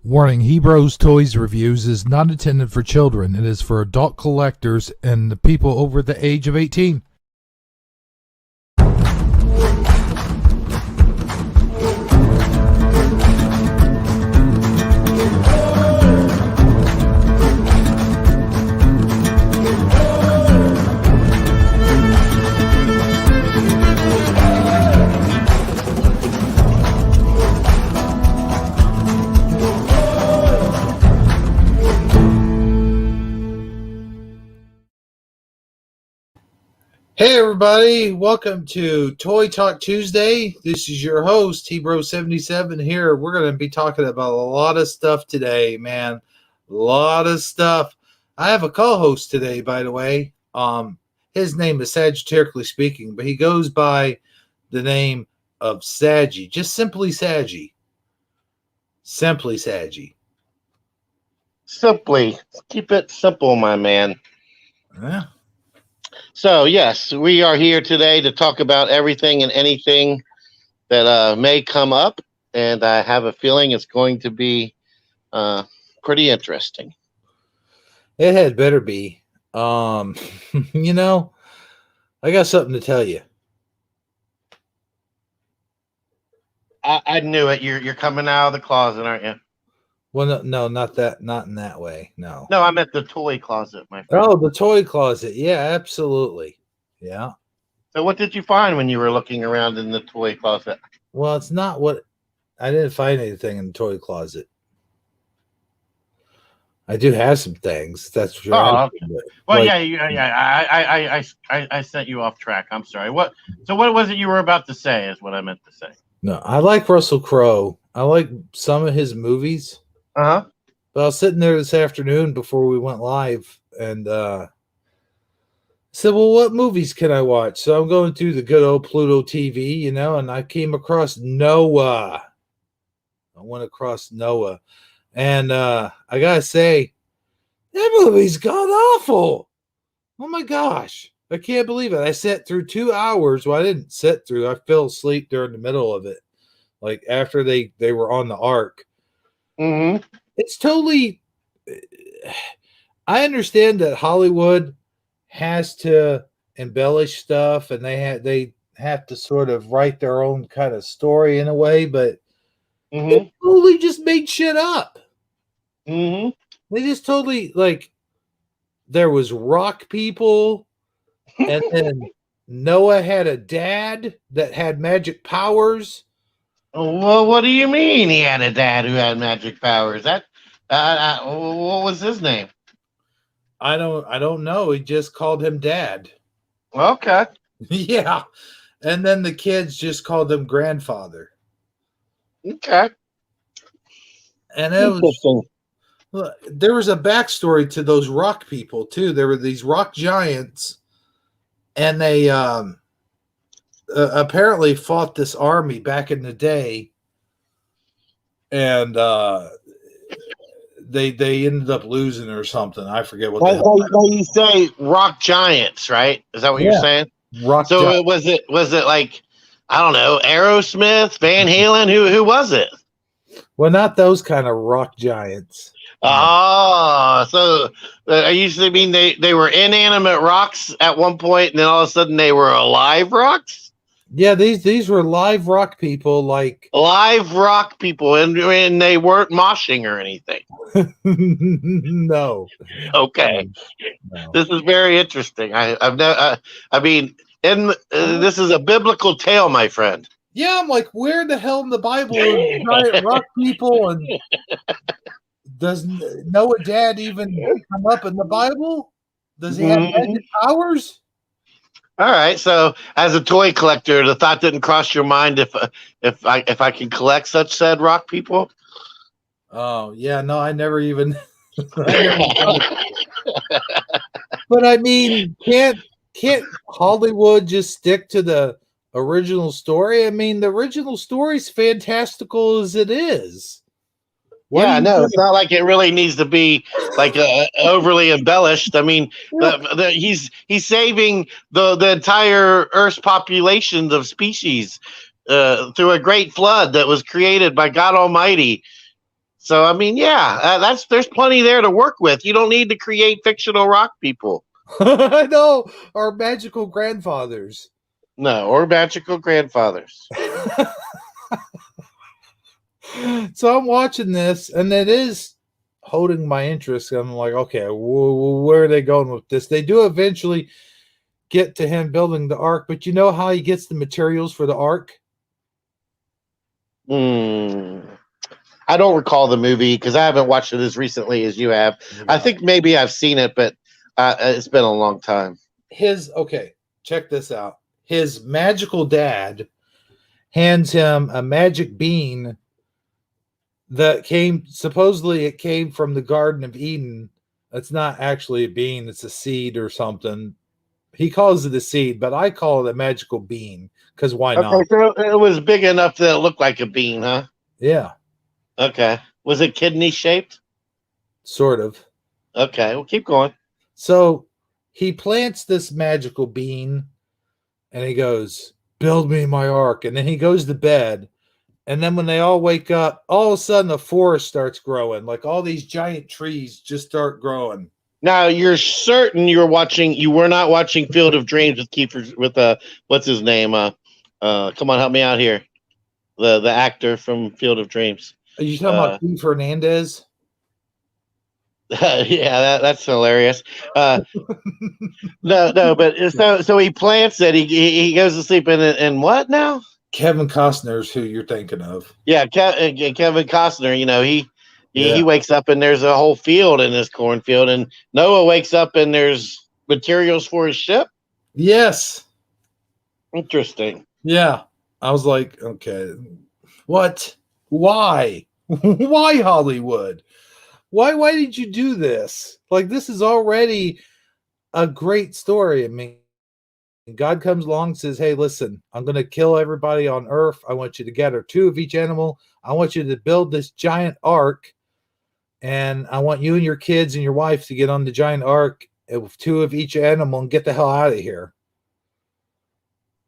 Warning, Hebrews Toys Reviews is not intended for children. It is for adult collectors and the people over the age of 18. Hey everybody, welcome to Toy Talk Tuesday. This is your host, Hebrew77 here. We're going to be talking about a lot of stuff today, man. A lot of stuff. I have a co-host today, by the way. His name is Sagittariusly speaking, but he goes by the name of Saggy. Just simply Saggy. Simply Saggy. Simply. Keep it simple, my man. Yeah. So, yes, we are here today to talk about everything and anything that may come up, and I have a feeling it's going to be pretty interesting. It had better be. You know, I got something to tell you. I knew it. You're coming out of the closet, aren't you? Well, no, not that. Not in that way. No. No, I'm at the toy closet, my friend. Oh, the toy closet. Yeah, absolutely. Yeah. So what did you find when you were looking around in the toy closet? Well, it's not what I didn't find anything in the toy closet. I do have some things. That's for sure. Oh, okay. Well, like, yeah. I sent you off track. I'm sorry. What was it you were about to say? Is what I meant to say. No, I like Russell Crowe. I like some of his movies. Uh-huh. But I was sitting there this afternoon before we went live and said, well, what movies can I watch? So I'm going through the good old Pluto TV, you know, and I came across Noah. I went across Noah. And I got to say, that movie's god awful. Oh my gosh. I can't believe it. I sat through 2 hours. Well, I didn't sit through. I fell asleep during the middle of it. Like after they were on the ark. Mm-hmm. It's totally, I understand that Hollywood has to embellish stuff and they have to sort of write their own kind of story in a way, but they totally just made shit up. Mm-hmm. They just totally, like, there was rock people and then Noah had a dad that had magic powers. Well, what do you mean he had a dad who had magic powers? That what was his name? I don't know. He just called him Dad. Okay. Yeah. And then the kids just called him Grandfather. Okay. And it was, there was a backstory to those rock people too. There were these rock giants, and they apparently fought this army back in the day, and they ended up losing or something. I forget what. You say rock giants, right? Is that what you're saying? Rock. So was it like, I don't know, Aerosmith, Van Halen? Who was it? Well, not those kind of rock giants. Oh, so I usually mean they were inanimate rocks at one point, and then all of a sudden they were alive rocks. Yeah, these were live rock people, like live rock people, and they weren't moshing or anything. No. Okay, no. This is very interesting. This is a biblical tale, my friend. Yeah, I'm like, where the hell in the Bible are giant rock people, and does Noah Dad even come up in the Bible? Does he have magic powers? All right. So, as a toy collector, the thought didn't cross your mind if I can collect such said rock people. Oh yeah, no, I never even. But I mean, can't Hollywood just stick to the original story? I mean, the original story's fantastical as it is. It's not like it really needs to be like overly embellished. I mean, he's saving the entire Earth's populations of species through a great flood that was created by God Almighty So I mean, yeah, there's plenty there to work with. You don't need to create fictional rock people. I know, our magical grandfathers. No, or magical grandfathers. So I'm watching this, and it is holding my interest. I'm like, okay, where are they going with this? They do eventually get to him building the ark, but you know how he gets the materials for the ark? Hmm. I don't recall the movie because I haven't watched it as recently as you have. I Yeah. think maybe I've seen it, but it's been a long time. Okay, check this out. His magical dad hands him a magic bean that supposedly it came from the Garden of Eden. It's not actually a bean, it's a seed or something. He calls it a seed, but I call it a magical bean because why Okay, not? so it was big enough that it looked like a bean, huh? Yeah, Okay. Was it kidney shaped? sort of. Okay, well, keep going. So he plants this magical bean and he goes, build me my ark. And then he goes to bed. And then when they all wake up, all of a sudden a forest starts growing. Like all these giant trees just start growing. Now you're certain you were not watching Field of Dreams with Kiefer with what's his name? Come on, help me out here. The actor from Field of Dreams. Are you talking about Keith Hernandez? Yeah, that's hilarious. No, but so he plants it. He goes to sleep and what now? Kevin Costner's who you're thinking of. Yeah, Kevin Costner. You know he Yeah. wakes up and there's a whole field in this cornfield, and Noah wakes up and there's materials for his ship. Yes. Interesting. Yeah. I was like, okay, what? Why? Why Hollywood? Why did you do this? Like this is already a great story. I mean, God comes along and says, hey, listen, I'm going to kill everybody on earth. I want you to gather two of each animal. I want you to build this giant ark. And I want you and your kids and your wife to get on the giant ark with two of each animal and get the hell out of here.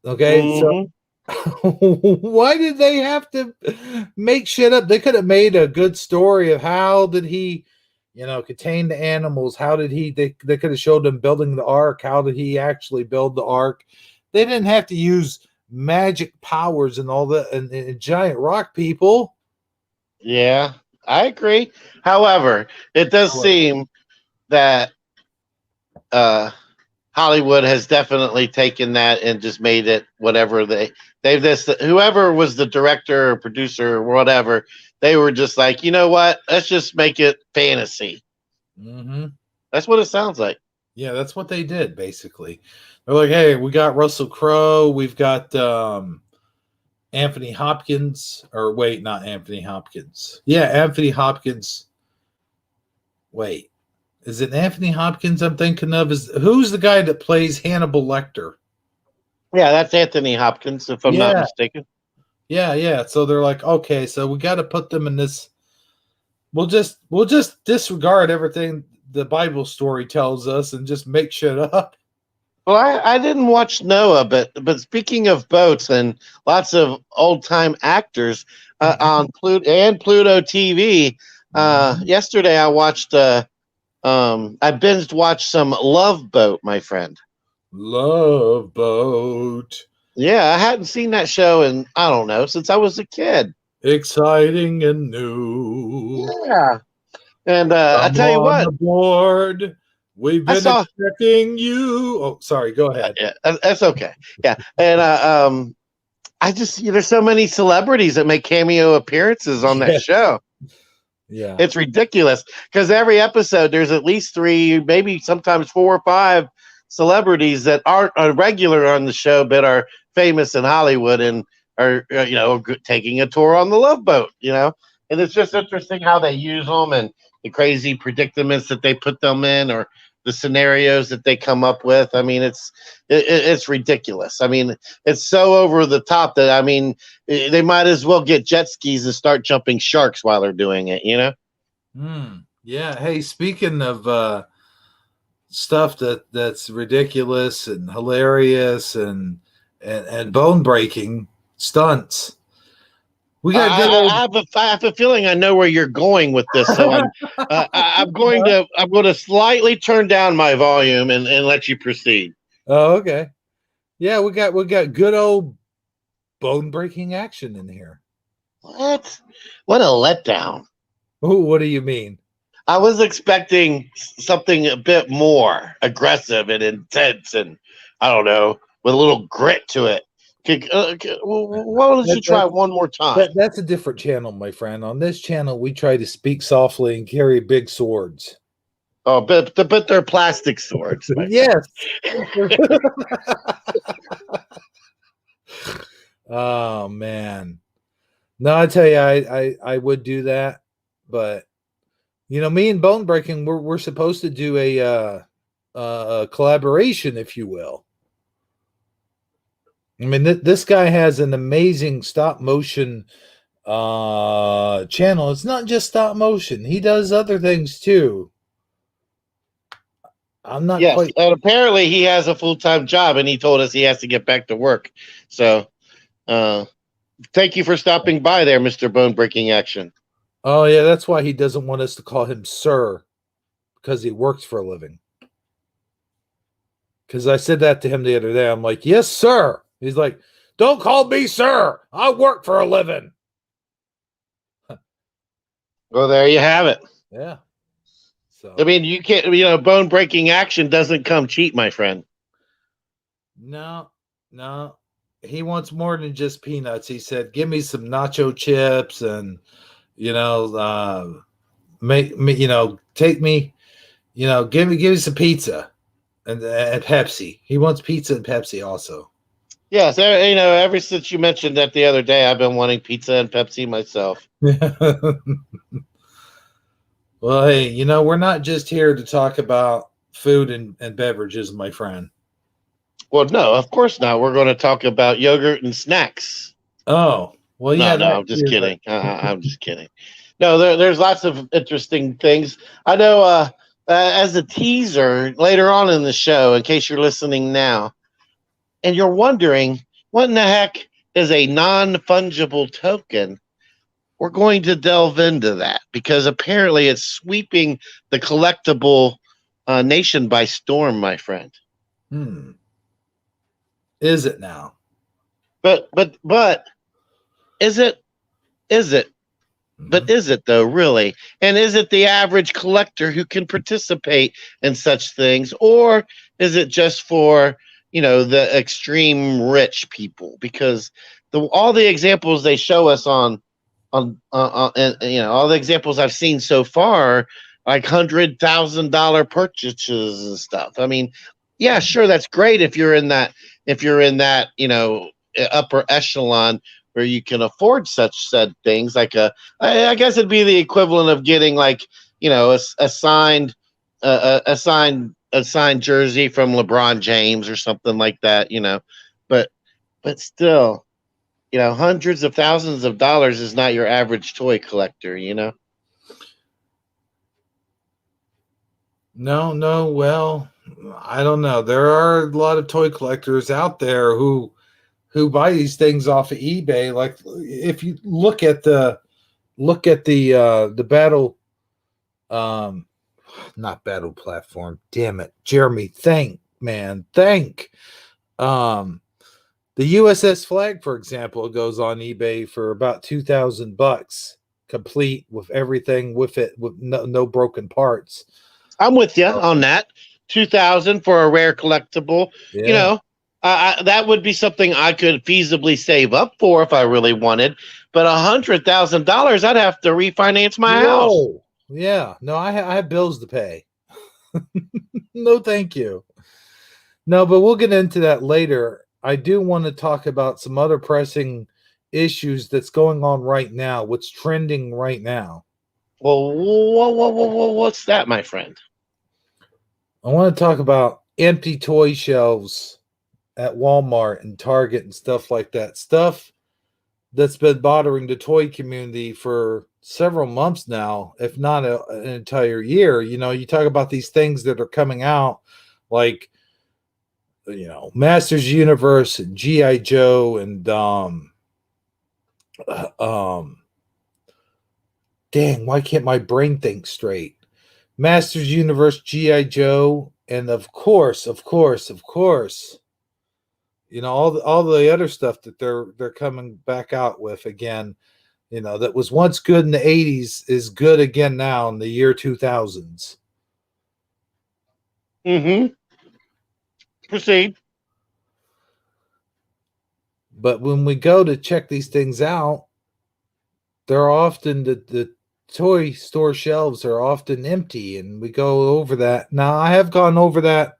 Okay. So Mm-hmm. why did they have to make shit up? They could have made a good story of how did he, contain the animals. How did they could have showed them building the ark. How did he actually build the ark? They didn't have to use magic powers and all that and giant rock people. Yeah, I agree. However, it does seem that uh, Hollywood has definitely taken that and just made it whatever they've this whoever was the director or producer or whatever, they were just like, you know what, let's just make it fantasy. Mm-hmm. That's what it sounds like. Yeah, that's what they did basically. They're like, hey, we got Russell Crowe, we've got Anthony Hopkins, or wait, not Anthony Hopkins. Yeah, Anthony Hopkins. Wait, is it Anthony Hopkins I'm thinking of? Who's the guy that plays Hannibal Lecter? Yeah, that's Anthony Hopkins, if I'm not Yeah, mistaken. yeah. So they're like, okay, so we got to put them in this. We'll just disregard everything the Bible story tells us and just make shit up. Well, I didn't watch Noah, but speaking of boats and lots of old time actors on Pluto TV, yesterday I watched I binged watched some Love Boat, my friend. Love Boat. Yeah, I hadn't seen that show in I don't know since I was a kid. Exciting and new. Yeah, and I Come tell you on what, aboard. We've I been saw. expecting you. Oh, sorry. Go ahead. Yeah, that's okay. Yeah, and I just there's so many celebrities that make cameo appearances on that Yeah. show. Yeah. It's ridiculous because every episode there's at least three, maybe sometimes four or five celebrities that aren't a regular on the show but are famous in Hollywood and are taking a tour on the Love Boat. And it's just interesting how they use them and the crazy predicaments that they put them in or the scenarios that they come up with. I mean, it's ridiculous. I mean, it's so over the top that I mean, they might as well get jet skis and start jumping sharks while they're doing it. Yeah. Hey, speaking of stuff that's ridiculous and hilarious and bone breaking stunts. We got good old. I have a feeling I know where you're going with this, so I'm going to slightly turn down my volume and let you proceed. Oh, okay. Yeah, we got good old bone breaking action in here. What a letdown! Oh, what do you mean? I was expecting something a bit more aggressive and intense, and I don't know, with a little grit to it. Why don't you try one more time? That's a different channel, my friend. On this channel, we try to speak softly and carry big swords. Oh, but they're plastic swords. Yes. Oh man. No, I tell you, I would do that, but me and Bone Breaking, we're supposed to do a collaboration, if you will. I mean, this guy has an amazing stop motion channel. It's not just stop motion; he does other things too. I'm not Yes, quite. and apparently he has a full-time job, and he told us he has to get back to work. So, thank you for stopping by there, Mr. Bone Breaking Action. Oh yeah, that's why he doesn't want us to call him sir, because he works for a living. Because I said that to him the other day. I'm like, yes, sir. He's like, don't call me sir. I work for a living. Well, there you have it. Yeah. So I mean, you can't. Bone Breaking Action doesn't come cheap, my friend. no. He wants more than just peanuts. He said, give me some nacho chips and make me, take me, give me some pizza and Pepsi. He wants pizza and Pepsi also. Yes, ever since you mentioned that the other day, I've been wanting pizza and Pepsi myself. Well, hey, we're not just here to talk about food and beverages, my friend. Well, no, of course not. We're going to talk about yogurt and snacks. Oh, well, yeah. No, I'm just kidding. I'm just kidding. No, there's lots of interesting things. I know as a teaser later on in the show, in case you're listening now, and you're wondering, what in the heck is a non-fungible token? We're going to delve into that because apparently it's sweeping the collectible nation by storm, my friend. Is it now? But is it? But is it though, really? And is it the average collector who can participate in such things, or is it just for the extreme rich people? Because all the examples they show us on and all the examples I've seen so far, like $100,000 purchases and stuff. I mean, yeah, sure, that's great if you're in that upper echelon where you can afford such said things. Like I guess it'd be the equivalent of getting like a signed jersey from LeBron James or something like that. But still. Hundreds of thousands of dollars is not your average toy collector, No. Well, I don't know. There are a lot of toy collectors out there who buy these things off of eBay. Like if you look at the battle, not battle platform. Damn it, Jeremy. Think. The USS Flag, for example, goes on eBay for about $2,000, complete with everything with it, with no broken parts. I'm with you on that. 2,000 for a rare collectible. Yeah. That would be something I could feasibly save up for if I really wanted. But $100,000, I'd have to refinance my house. Yeah. No, I have bills to pay. No, thank you. No, but we'll get into that later. I do want to talk about some other pressing issues that's going on right now. What's trending right now? Well, what's that, my friend? I want to talk about empty toy shelves at Walmart and Target and stuff like that. Stuff that's been bothering the toy community for several months now, if not an entire year. You talk about these things that are coming out like Masters Universe and G.I. Joe and um, dang, why can't my brain think straight? Masters Universe, GI Joe, and of course, all the other stuff that they're coming back out with again. That was once good in the '80s is good again now in the year 2000s. Mm-hmm. Proceed. But when we go to check these things out, they're often the toy store shelves are often empty, and we go over that. Now, I have gone over that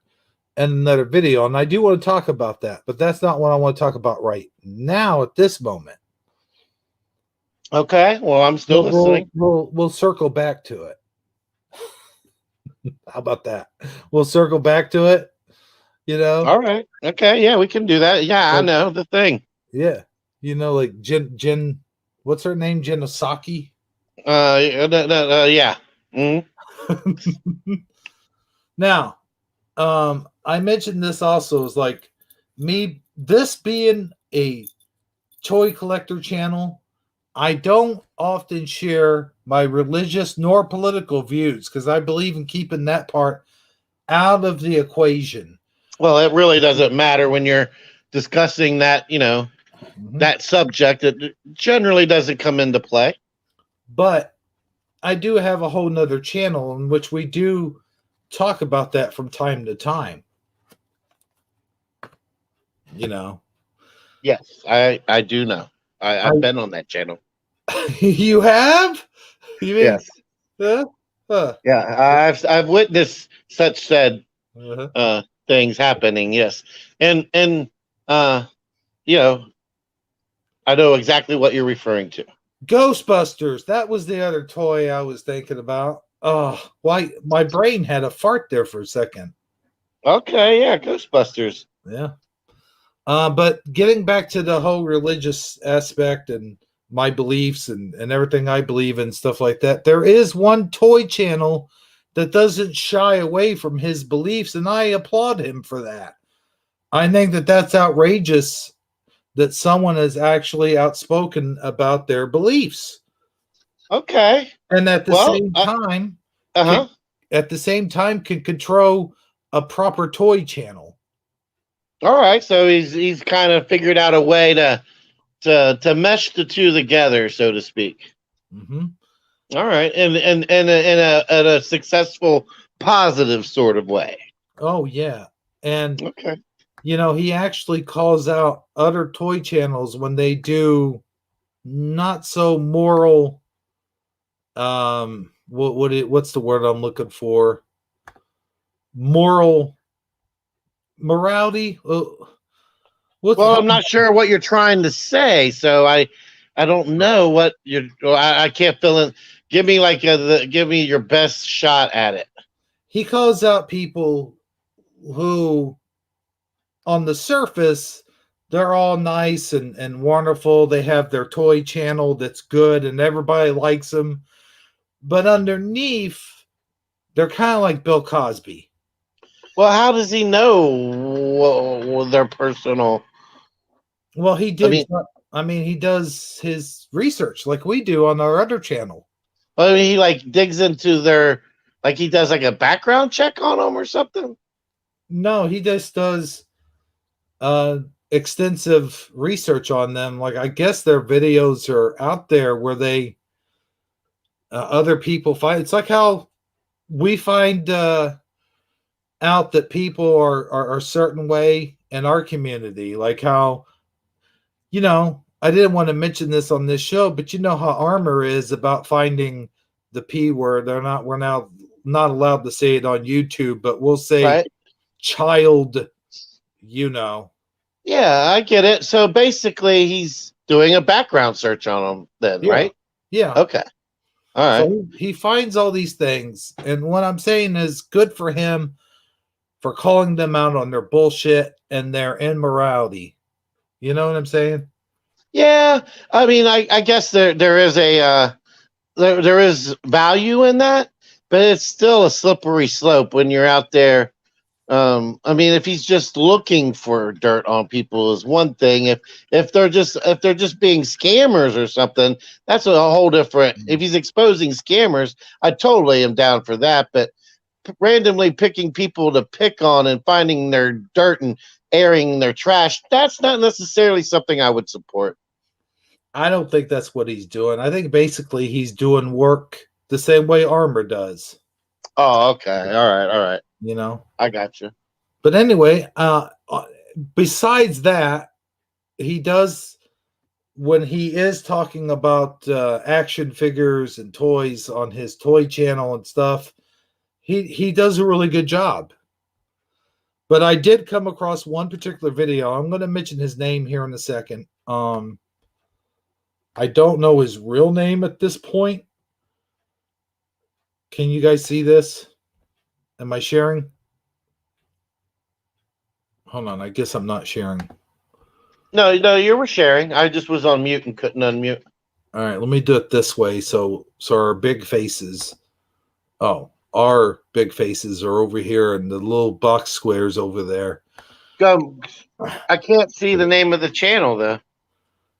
in another video, and I do want to talk about that, but that's not what I want to talk about right now at this moment. Okay. Well, I'm still listening. We'll circle back to it. How about that? We'll circle back to it. All right. Okay. Yeah, we can do that. Yeah, I know the thing. Yeah. Like Jen, what's her name? Genosaki? Yeah. Mm-hmm. Now, I mentioned this also is like this being a toy collector channel, I don't often share my religious nor political views because I believe in keeping that part out of the equation. Well, it really doesn't matter when you're discussing that, that subject. It generally doesn't come into play. But I do have a whole nother channel in which we do talk about that from time to time. Yes, I do know. I've been on that channel. You have? You mean? Yes. Yeah, I've witnessed such said things happening. Yes, and I know exactly what you're referring to. Ghostbusters. That was the other toy I was thinking about. Oh, why my brain had a fart there for a second. Okay, yeah, Ghostbusters. Yeah. But getting back to the whole religious aspect and my beliefs and everything I believe in, stuff like that, there is one toy channel that doesn't shy away from his beliefs, and I applaud him for that. I think that that's outrageous that someone is actually outspoken about their beliefs. Okay. And at the same time, can control a proper toy channel. All right, so he's kind of figured out a way to mesh the two together, so to speak. Mm-hmm. All right, and in a successful, positive sort of way. Oh yeah, and okay, he actually calls out other toy channels when they do not so moral. What's the word I'm looking for? Morality. I'm not sure what you're trying to say, so I don't know what you're. I can't fill in. Give me give me your best shot at it. He calls out people who, on the surface, they're all nice and wonderful. They have their toy channel that's good, and everybody likes them. But underneath, they're kind of like Bill Cosby. Well, how does he know their personal? Well, he did. He does his research like we do on our other channel. I mean, he digs into their, he does a background check on them or something. No, he just does extensive research on them. Like, I guess their videos are out there where they other people find. It's like how we find out that people are a certain way in our community. Like how, I didn't want to mention this on this show, but you know how Armor is about finding the P word. We're now not allowed to say it on YouTube, but we'll say child, Yeah, I get it. So basically he's doing a background search on them then, right? Yeah. Okay. All right. So he finds all these things. And what I'm saying is good for him for calling them out on their bullshit and their immorality. You know what I'm saying? Yeah, I mean, I guess there is there is value in that, but it's still a slippery slope when you're out there I mean, if he's just looking for dirt on people is one thing. If they're just being scammers or something, that's a whole different. If he's exposing scammers, I totally am down for that. But randomly picking people to pick on and finding their dirt and airing their trash, that's not necessarily something I would support. I don't think that's what he's doing. I think basically he's doing work the same way Armor does. Oh, okay. All right. You know. I got you. But anyway, besides that, he does when he is talking about action figures and toys on his toy channel and stuff. He does a really good job. But I did come across one particular video. I'm going to mention his name here in a second. I don't know his real name at this point. Can you guys see this? Am I sharing? Hold on. I guess I'm not sharing. No, you were sharing. I just was on mute and couldn't unmute. All right, let me do it this way. So our big faces. Oh, our big faces are over here, and the little box squares over there. I can't see the name of the channel though.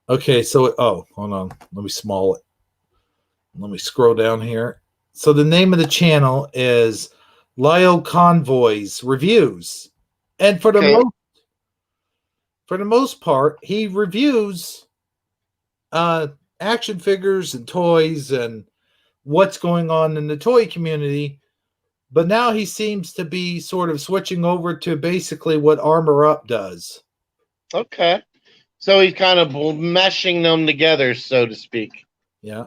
Okay, so hold on. Let me small it. Let me scroll down here. So the name of the channel is Lyle Convoys Reviews, and for the most part, he reviews action figures and toys and what's going on in the toy community. But now he seems to be sort of switching over to basically what Armor Up does. Okay. So he's kind of meshing them together, so to speak. Yeah.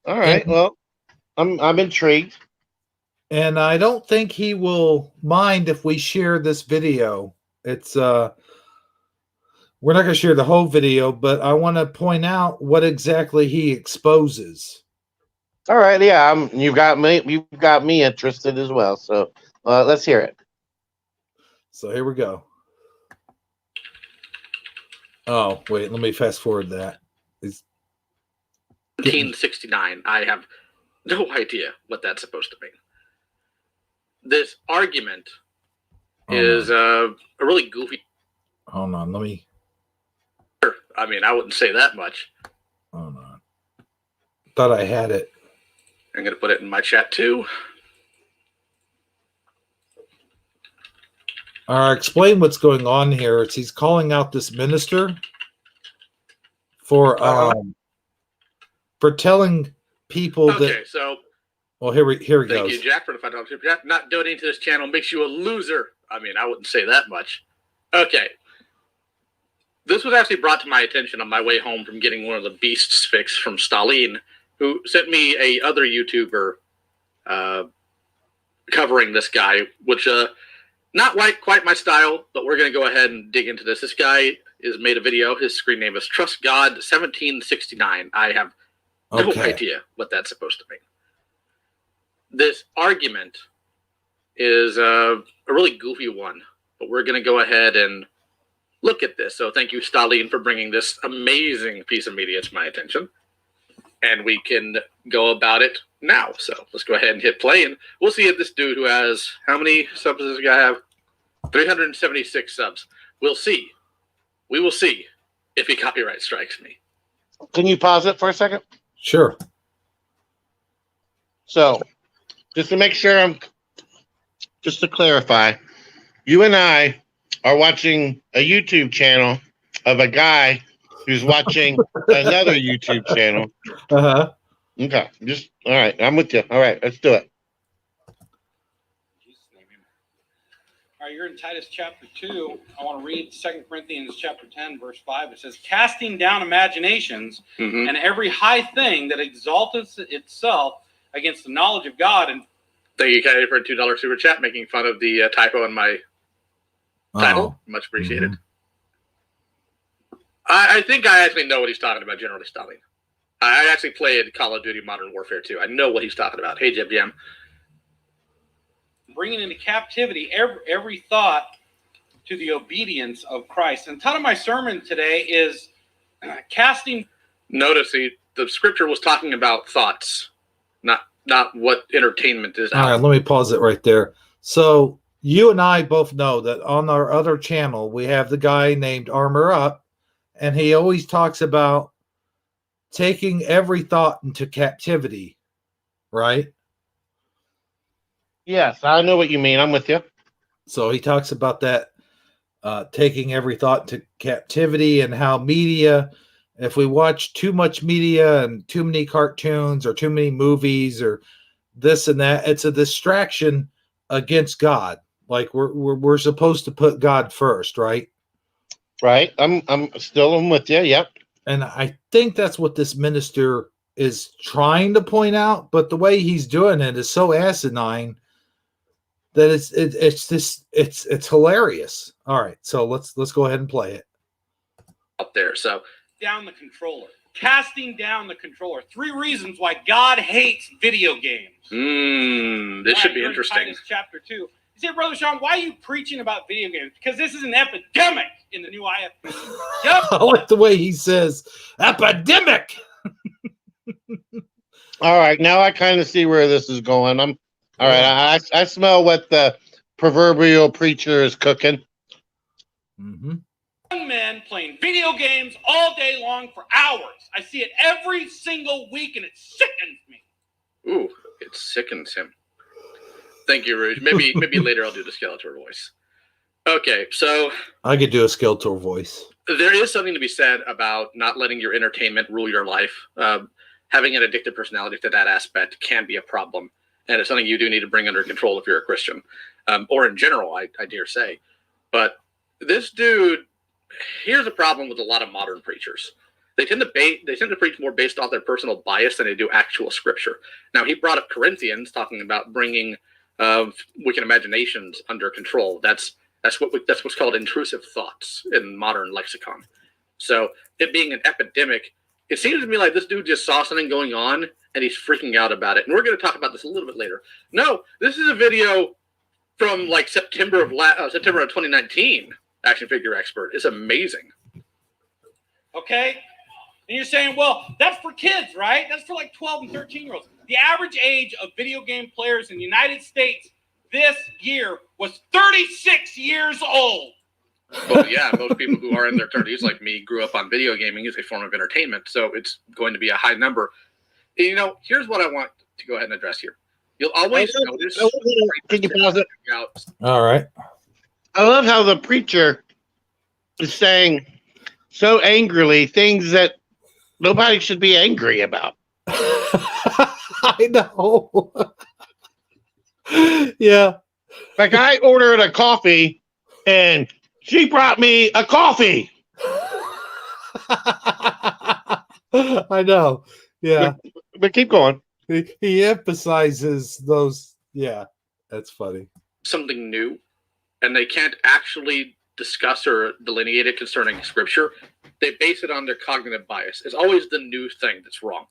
All right. Well, I'm intrigued. And I don't think he will mind if we share this video. It's we're not going to share the whole video, but I want to point out what exactly he exposes. All right, yeah, you've got me interested as well. So let's hear it. So here we go. Oh wait, let me fast forward that. It's 1969. I have no idea what that's supposed to mean. This argument is a really goofy. Hold on, let me. I mean, I wouldn't say that much. Hold on. Thought I had it. I'm going to put it in my chat too. Explain what's going on here. He's calling out this minister for telling people that. Okay, so. Well, here he goes. Thank you, Jack, for the $5 Jack. Not donating to this channel makes you a loser. I mean, I wouldn't say that much. Okay. This was actually brought to my attention on my way home from getting one of the beasts fixed from Stalin, who sent me a other YouTuber covering this guy, which not quite my style, but we're going to go ahead and dig into this. This guy has made a video. His screen name is Trust God 1769. I have no idea what that's supposed to mean. This argument is a really goofy one, but we're going to go ahead and look at this. So thank you, Stalin, for bringing this amazing piece of media to my attention. And we can go about it now. So let's go ahead and hit play, and we'll see if this dude who has, how many subs does this guy have? 376 subs. We'll see. We will see if he copyright strikes me. Can you pause it for a second? Sure. So, just to make sure just to clarify, you and I are watching a YouTube channel of a guy who's watching another YouTube channel. Uh-huh. Okay. All right. I'm with you. All right. Let's do it. All right, you're in Titus chapter 2. I want to read 2 Corinthians chapter 10, verse 5. It says, casting down imaginations and every high thing that exalteth itself against the knowledge of God. And thank you, Kennedy, for a $2 super chat, making fun of the typo in my title. Much appreciated. I think I actually know what he's talking about, General Stalin. I actually played Call of Duty Modern Warfare 2. I know what he's talking about. Hey, Jim Jam. Bringing into captivity every thought to the obedience of Christ. And the title of my sermon today is casting. Notice the scripture was talking about thoughts, not what entertainment is. All right, let me pause it right there. So you and I both know that on our other channel, we have the guy named Armor Up, and he always talks about taking every thought into captivity, right? Yes, I know what you mean. I'm with you. So he talks about that, taking every thought into captivity, and how media, if we watch too much media and too many cartoons or too many movies or this and that, it's a distraction against God. Like we're supposed to put God first, right? Right. I'm still with you. Yep. And I think that's what this minister is trying to point out, but the way he's doing it is so asinine that it's hilarious. All right, so let's go ahead and play it. Up there. So down the controller. Casting down the controller. 3 reasons why God hates video games. this should be interesting. Titus chapter 2. You say, Brother Sean, why are you preaching about video games? Because this is an epidemic in the new IFB. Yep. I like the way he says epidemic. All right, now I kind of see where this is going. All right. I smell what the proverbial preacher is cooking. Mm-hmm. Young men playing video games all day long for hours. I see it every single week, and it sickens me. Ooh, it sickens him. Thank you, Rouge. Maybe later I'll do the Skeletor voice. Okay, so I could do a Skeletor voice. There is something to be said about not letting your entertainment rule your life. Having an addictive personality to that aspect can be a problem, and it's something you do need to bring under control if you're a Christian, or in general, I dare say. But this dude, here's a problem with a lot of modern preachers. They tend to preach more based off their personal bias than they do actual scripture. Now, he brought up Corinthians, talking about bringing wicked imaginations under control. That's what's called intrusive thoughts in modern lexicon. So it being an epidemic, it seems to me like this dude just saw something going on and he's freaking out about it. And we're going to talk about this a little bit later. No, this is a video from like September of 2019. Action figure expert. It's amazing. Okay? And you're saying, well, that's for kids, right? That's for like 12 and 13-year-olds. The average age of video game players in the United States this year was 36 years old. Well, yeah, most people who are in their 30s, like me, grew up on video gaming as a form of entertainment, so it's going to be a high number. You know, here's what I want to go ahead and address here. You'll always notice... Can you pause it? All right. I love how the preacher is saying so angrily things that nobody should be angry about. I know. Yeah. Like I ordered a coffee and she brought me a coffee. I know. Yeah. But keep going. He emphasizes those. Yeah. That's funny. Something new, and they can't actually discuss or delineate it concerning scripture. They base it on their cognitive bias. It's always the new thing that's wrong,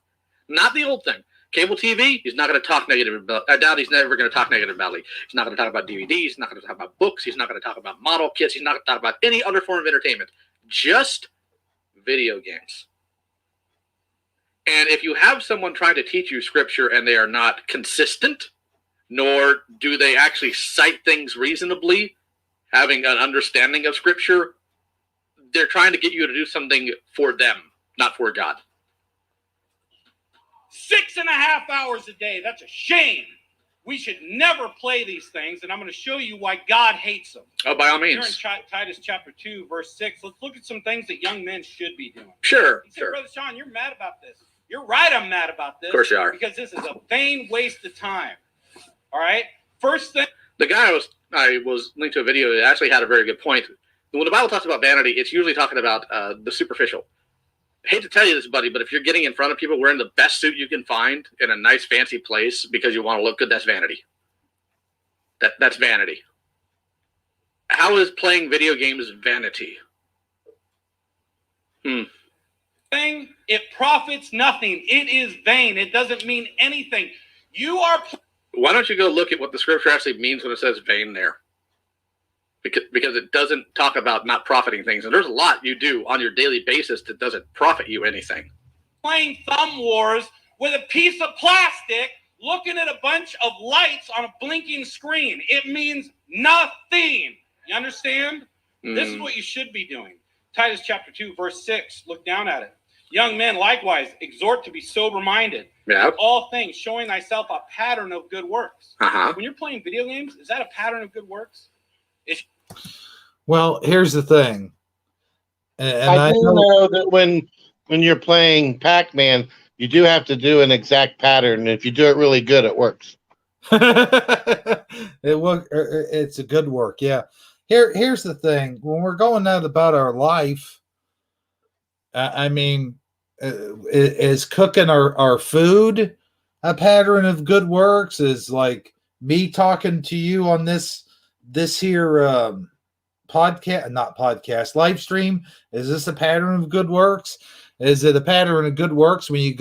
not the old thing. Cable TV, he's not going to talk negative about. I doubt he's never going to talk negative about it. He's not going to talk about DVDs. He's not going to talk about books. He's not going to talk about model kits. He's not going to talk about any other form of entertainment. Just video games. And if you have someone trying to teach you scripture and they are not consistent, nor do they actually cite things reasonably, having an understanding of scripture, they're trying to get you to do something for them, not for God. 6.5 hours a day. That's a shame. We should never play these things, and I'm going to show you why God hates them. Oh, by all Here means. in Titus chapter 2, verse 6, let's look at some things that young men should be doing. Sure, You say, sure. Brother Sean, you're mad about this. You're right, I'm mad about this. Of course you are. Because this is a vain waste of time. All right? First thing. The guy I was linked to a video that actually had a very good point. When the Bible talks about vanity, it's usually talking about the superficial. I hate to tell you this, buddy, but if you're getting in front of people wearing the best suit you can find in a nice, fancy place because you want to look good, that's vanity. That's vanity. How is playing video games vanity? Thing, it profits nothing. It is vain. It doesn't mean anything. You are... Why don't you go look at what the scripture actually means when it says vain there? Because it doesn't talk about not profiting things. And there's a lot you do on your daily basis that doesn't profit you anything. Playing thumb wars with a piece of plastic looking at a bunch of lights on a blinking screen. It means Nothing. You understand? This is Mm. what you should be doing. Titus chapter 2, verse 6. Look down at it. Young men, likewise, exhort to be sober-minded. Yeah. In all things, showing thyself a pattern of good works. Uh-huh. When you're playing video games, is that a pattern of good works? Well, here's the thing. And I do know that when you're playing Pac-Man, you do have to do an exact pattern. If you do it really good, it works. It's a good work. Yeah. Here's the thing. When we're going out about our life, I mean, is cooking our food a pattern of good works? Is like me talking to you on this here podcast, live stream? Is this a pattern of good works? Is it a pattern of good works when you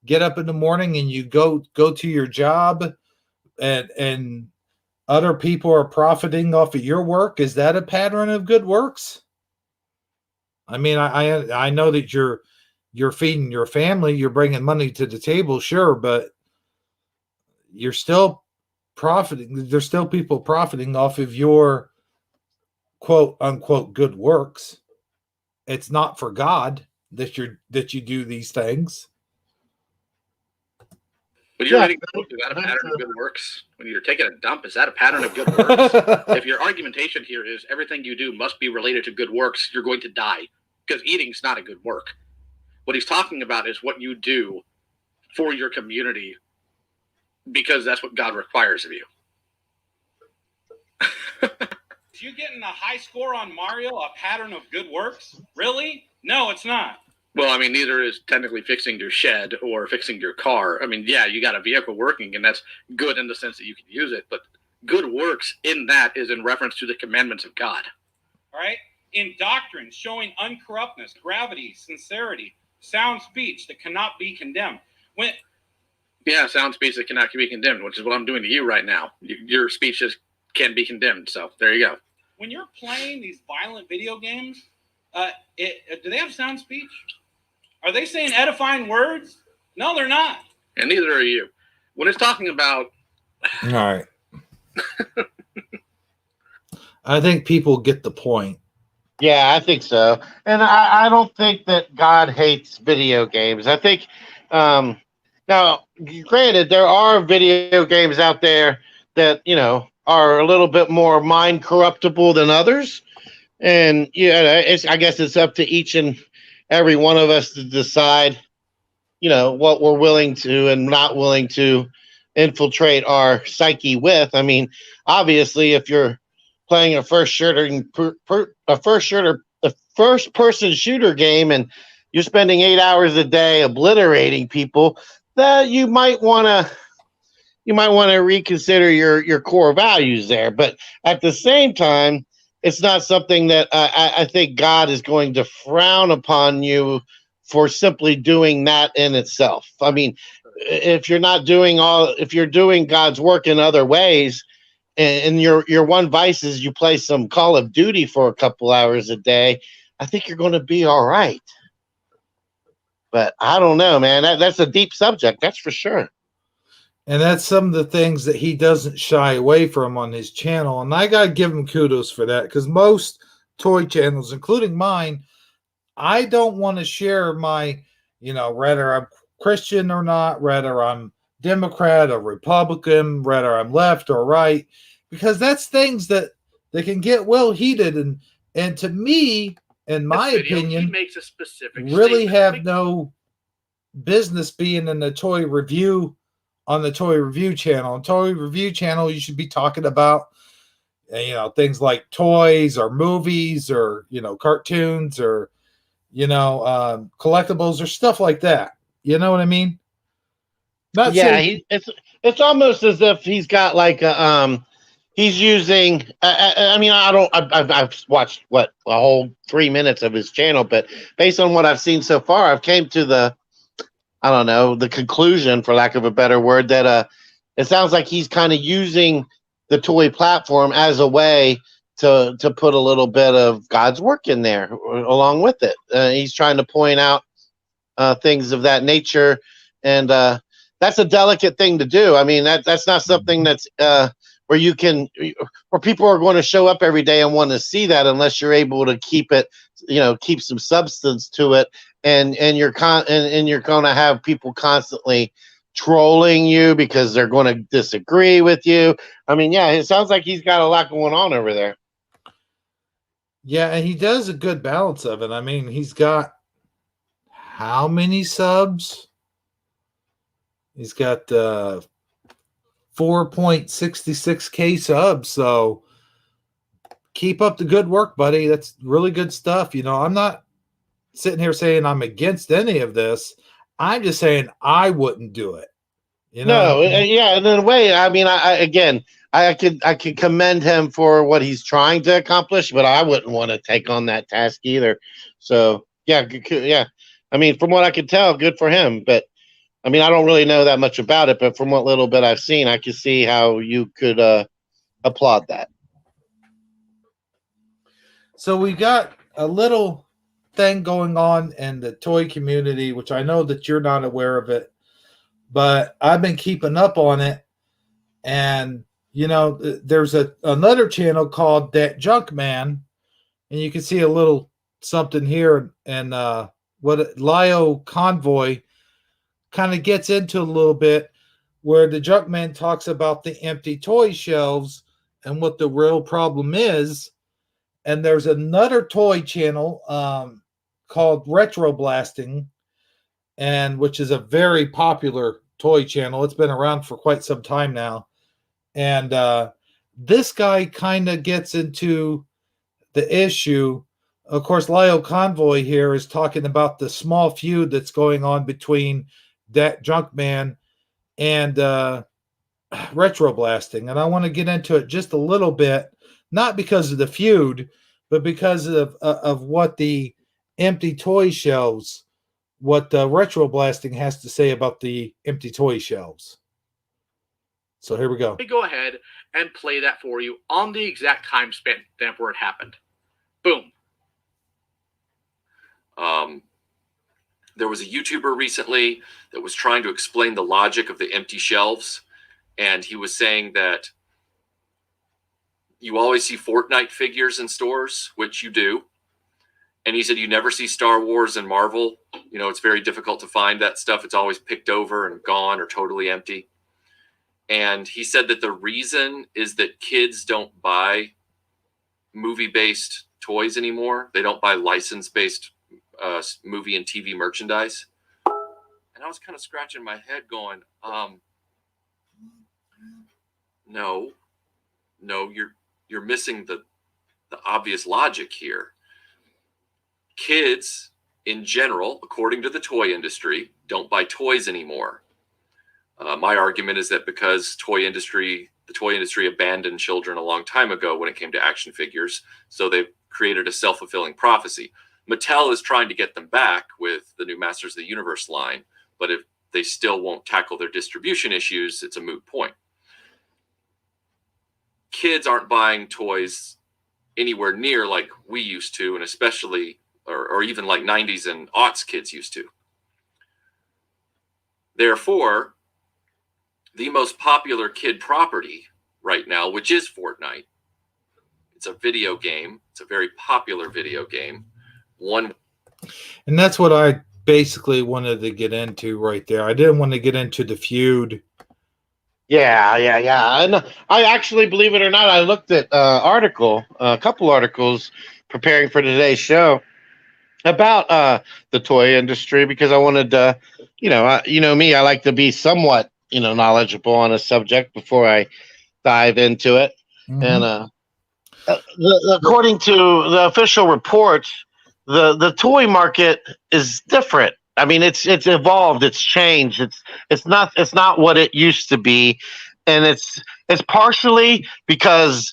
get up in the morning and you go to your job and other people are profiting off of your work? Is that a pattern of good works? I mean, I know that you're feeding your family, you're bringing money to the table, sure, but you're still profiting. There's still people profiting off of your quote unquote good works. It's not for God that you do these things. When you're reading the book, is that a pattern of good works? When you're taking a dump, is that a pattern of good works? If your argumentation here is everything you do must be related to good works, you're going to die, because eating's not a good work. What he's talking about is what you do for your community, because that's what God requires of you. Is you getting a high score on Mario a pattern of good works? Really? No, it's not. Well, I mean, neither is technically fixing your shed or fixing your car. I mean, yeah, you got a vehicle working, and that's good in the sense that you can use it. But good works in that is in reference to the commandments of God. All right? In doctrine, showing uncorruptness, gravity, sincerity, sound speech that cannot be condemned. Yeah, sound speech that cannot be condemned, which is what I'm doing to you right now. Your speech can be condemned, so there you go. When you're playing these violent video games, do they have sound speech? Are they saying edifying words? No, they're not. And neither are you. When it's talking about... All right. I think people get the point. Yeah, I think so. And I don't think that God hates video games. I think, now, granted, there are video games out there that, are a little bit more mind corruptible than others. And, I guess it's up to each and every one of us to decide, what we're willing to and not willing to infiltrate our psyche with. I mean, obviously, if you're playing a first person shooter game and you're spending 8 hours a day obliterating people, that you might want to reconsider your core values there. But at the same time, it's not something that I think God is going to frown upon you for simply doing that in itself. I mean, if you're doing God's work in other ways, and your one vice is you play some Call of Duty for a couple hours a day, I think you're going to be all right. But I don't know, man. That's a deep subject, that's for sure. And that's some of the things that he doesn't shy away from on his channel. And I got to give him kudos for that, because most toy channels, including mine, I don't want to share my, whether I'm Christian or not, whether I'm Democrat or Republican, whether I'm left or right, because that's things that can get well heated. And to me, in my opinion, he makes a specific really statement. have no business being in the toy review on the toy review channel. On toy review channel, you should be talking about things like toys or movies or cartoons or collectibles or stuff like that. You know what I mean? It's almost as if he's got like he's using. I've watched a whole 3 minutes of his channel, but based on what I've seen so far, I've came to the conclusion, for lack of a better word, that it sounds like he's kind of using the toy platform as a way to put a little bit of God's work in there along with it. He's trying to point out things of that nature, and that's a delicate thing to do. I mean, that's not something that's where you can, where people are going to show up every day and want to see that, unless you're able to keep it, keep some substance to it, and you're going to have people constantly trolling you because they're going to disagree with you. I mean, yeah, it sounds like he's got a lot going on over there. Yeah, and he does a good balance of it. I mean, he's got how many subs? He's got 4.66K subs. So keep up the good work, buddy. That's really good stuff. I'm not sitting here saying I'm against any of this. I'm just saying I wouldn't do it. No, yeah, and in a way, I mean, I could commend him for what he's trying to accomplish, but I wouldn't want to take on that task either. So yeah, yeah. I mean, from what I could tell, good for him. But I mean, I don't really know that much about it, but from what little bit I've seen, I can see how you could applaud that. So we got a little thing going on in the toy community, which I know that you're not aware of it, but I've been keeping up on it. And, there's another channel called That Junk Man, and you can see a little something here. And what Lio Convoy kind of gets into a little bit, where the Junk Man talks about the empty toy shelves and what the real problem is. And there's another toy channel called Retro Blasting, and which is a very popular toy channel. It's been around for quite some time now. And this guy kind of gets into the issue. Of course, Lio Convoy here is talking about the small feud that's going on between that Junk Man and Retro Blasting. And I want to get into it just a little bit, not because of the feud, but because of what the empty toy shelves, what Retro Blasting has to say about the empty toy shelves. So here we go. Let me go ahead and play that for you on the exact time stamp where it happened. Boom. There was a YouTuber recently that was trying to explain the logic of the empty shelves. And he was saying that you always see Fortnite figures in stores, which you do. And he said you never see Star Wars and Marvel. It's very difficult to find that stuff. It's always picked over and gone or totally empty. And he said that the reason is that kids don't buy movie-based toys anymore. They don't buy license-based movie and TV merchandise. And I was kind of scratching my head going, no, you're missing the obvious logic here. Kids in general, according to the toy industry, don't buy toys anymore. My argument is that because the toy industry abandoned children a long time ago when it came to action figures, so they've created a self-fulfilling prophecy. Mattel is trying to get them back with the new Masters of the Universe line, but if they still won't tackle their distribution issues, it's a moot point. Kids aren't buying toys anywhere near like we used to, and especially, or even like 90s and aughts kids used to. Therefore, the most popular kid property right now, which is Fortnite, it's a video game. It's a very popular video game. And that's what I basically wanted to get into right there. I didn't want to get into the feud. Yeah. And I actually, believe it or not, I looked at a couple articles preparing for today's show about the toy industry, because I wanted to, me, I like to be somewhat, knowledgeable on a subject before I dive into it. Mm-hmm. And according to the official report, the toy market is different. I mean, it's evolved, it's changed. It's not what it used to be, and it's partially because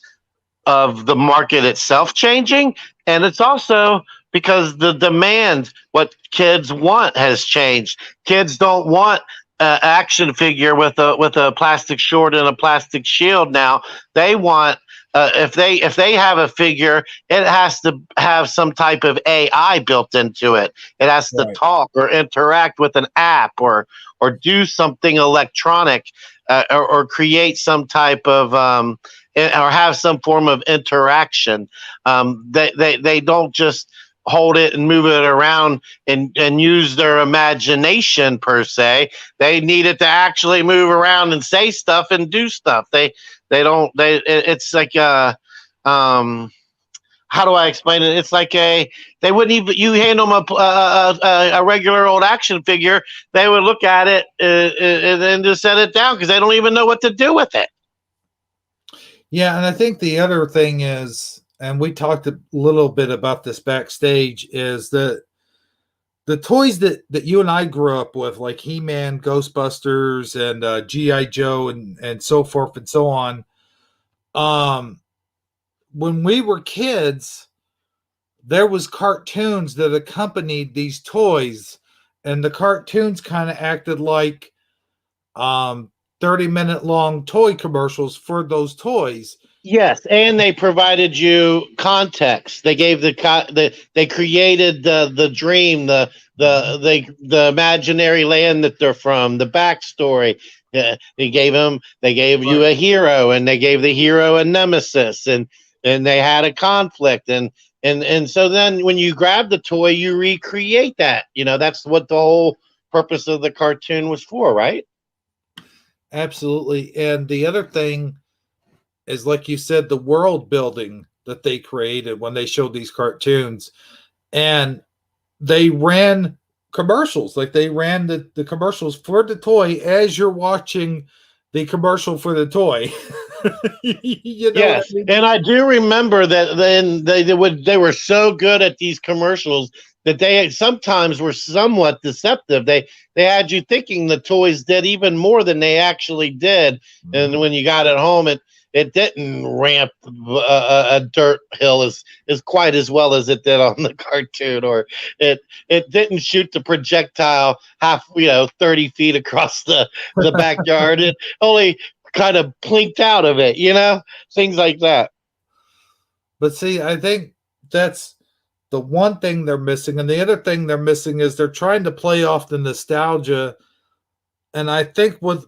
of the market itself changing, and it's also because the demand, what kids want, has changed. Kids don't want an action figure with a plastic sword and a plastic shield now. They want if they have a figure, it has to have some type of AI built into it. It has to talk or interact with an app or do something electronic. or create some type of or have some form of interaction. They don't just hold it and move it around and use their imagination per se. They need it to actually move around and say stuff and do stuff. It's like how do I explain it? It's like they wouldn't even, you hand them a regular old action figure, they would look at it and then just set it down because they don't even know what to do with it. Yeah, and I think the other thing is, and we talked a little bit about this backstage, is that the toys that you and I grew up with, like He-Man, Ghostbusters, and G.I. Joe, and so forth and so on, when we were kids, there was cartoons that accompanied these toys, and the cartoons kind of acted like 30-minute long toy commercials for those toys. Yes, and they provided you context. They gave they created the dream, the imaginary land that they're from, the backstory. They gave you a hero, and they gave the hero a nemesis, and they had a conflict, and so then when you grab the toy, you recreate that. That's what the whole purpose of the cartoon was for, right? Absolutely. And the other thing is, like you said, the world building that they created when they showed these cartoons. And they ran commercials. Like they ran the commercials for the toy as you're watching the commercial for the toy. Yes, I mean? And I do remember that then they were so good at these commercials that they sometimes were somewhat deceptive. They had you thinking the toys did even more than they actually did. Mm-hmm. And when you got it home, it didn't ramp a dirt hill as quite as well as it did on the cartoon, or it didn't shoot the projectile 30 feet across the backyard. It only kind of plinked out of it, things like that. But see, I think that's the one thing they're missing. And the other thing they're missing is they're trying to play off the nostalgia. And I think what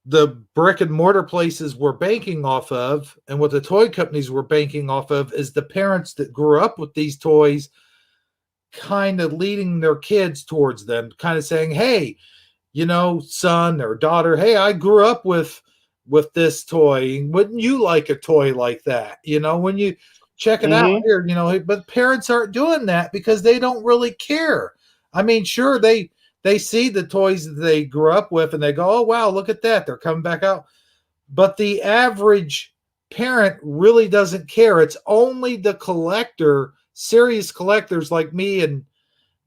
the brick and mortar places were banking off of, and what the toy companies were banking off of, is the parents that grew up with these toys kind of leading their kids towards them, kind of saying, hey, son or daughter, hey, I grew up with this toy. Wouldn't you like a toy like that? When you check it out here, but parents aren't doing that because they don't really care. I mean, sure, they see the toys that they grew up with and they go, oh, wow, look at that. They're coming back out. But the average parent really doesn't care. It's only the collector, serious collectors like me and,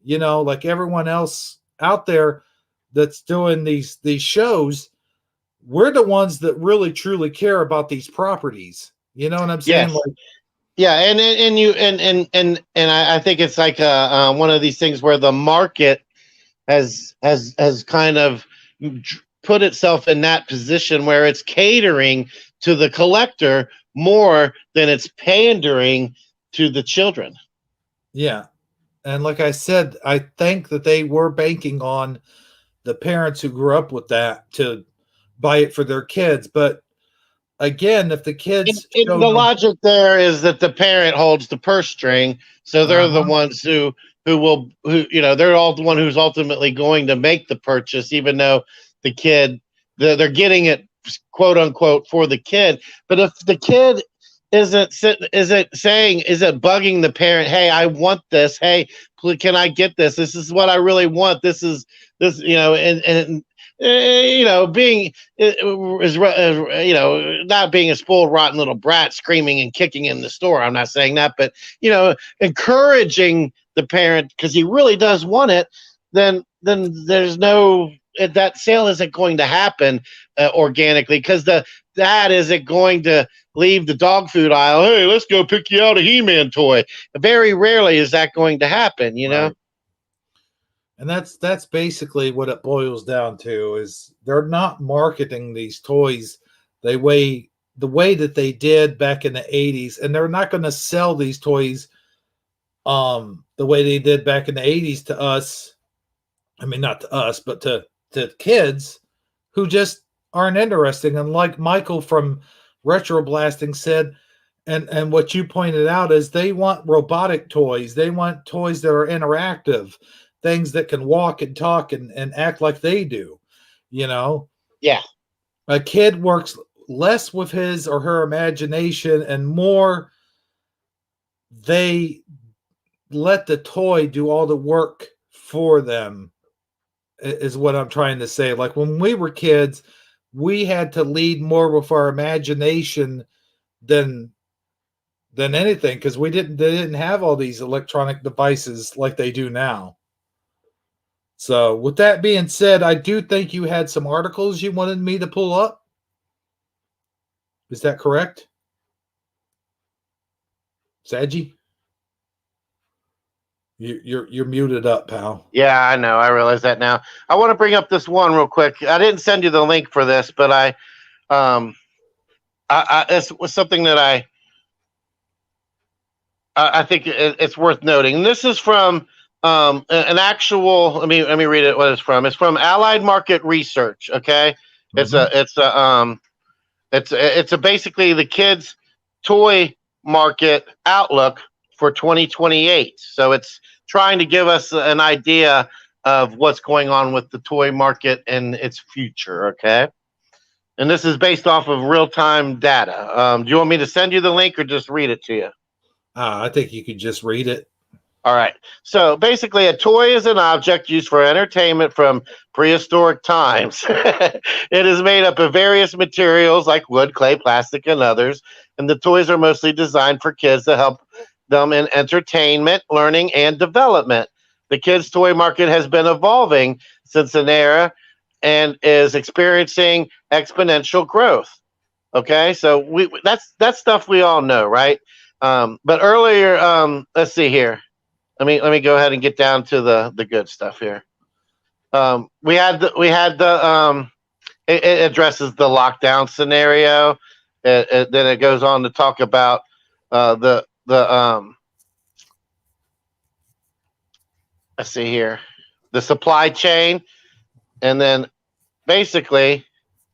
like everyone else out there that's doing these shows. We're the ones that really truly care about these properties. You know what I'm saying? Yes. Yeah, and I think it's like one of these things where the market has kind of put itself in that position where it's catering to the collector more than it's pandering to the children. Yeah, and like I said, I think that they were banking on the parents who grew up with that to buy it for their kids, but again, if the kids the logic there is that the parent holds the purse string, so they're the ones who they're all the one who's ultimately going to make the purchase, even though the kid they're getting it quote unquote for the kid. But if the kid isn't bugging the parent, hey, I want this, hey, can I get this? This is what I really want. This and being not being a spoiled rotten little brat screaming and kicking in the store. I'm not saying that, but encouraging the parent because he really does want it. Then there's no, that sale isn't going to happen organically because the dad isn't going to leave the dog food aisle. Hey, let's go pick you out a He-Man toy. Very rarely is that going to happen, Right. And that's basically what it boils down to, is they're not marketing these toys the way that they did back in the 80s, and they're not going to sell these toys the way they did back in the 80s to us. I mean, not to us, but to kids who just aren't interesting. And like Michael from Retro Blasting said, and what you pointed out is they want robotic toys. They want toys that are interactive, things that can walk and talk and act like they do. You know, Yeah. a kid works less with his or her imagination and more they let the toy do all the work for them, is what I'm trying to say. Like when we were kids, we had to lead more with our imagination than anything, because they didn't have all these electronic devices like they do now. So with that being said, I do think you had some articles you wanted me to pull up. Is that correct, Saji? You're muted up, pal. Yeah, I know. I realize that now. I want to bring up this one real quick. I didn't send you the link for this, but it was something that I think it's worth noting. This is from an actual. Let me read it. What it's from? It's from Allied Market Research. Okay, Mm-hmm. it's basically the kids' toy market outlook for 2028. So it's trying to give us an idea of what's going on with the toy market and its future. Okay. And this is based off of real-time data. Do you want me to send you the link or just read it to you? I think you could just read it. All right. So basically, a toy is an object used for entertainment from prehistoric times. It is made up of various materials like wood, clay, plastic, and others. And the toys are mostly designed for kids to help them in entertainment, learning, and development. The kids' toy market has been evolving since an era and is experiencing exponential growth. Okay, so that's stuff we all know, right? But earlier, let's see here. Let me go ahead and get down to the good stuff here. It addresses the lockdown scenario. Then it goes on to talk about let's see here, the supply chain, and then basically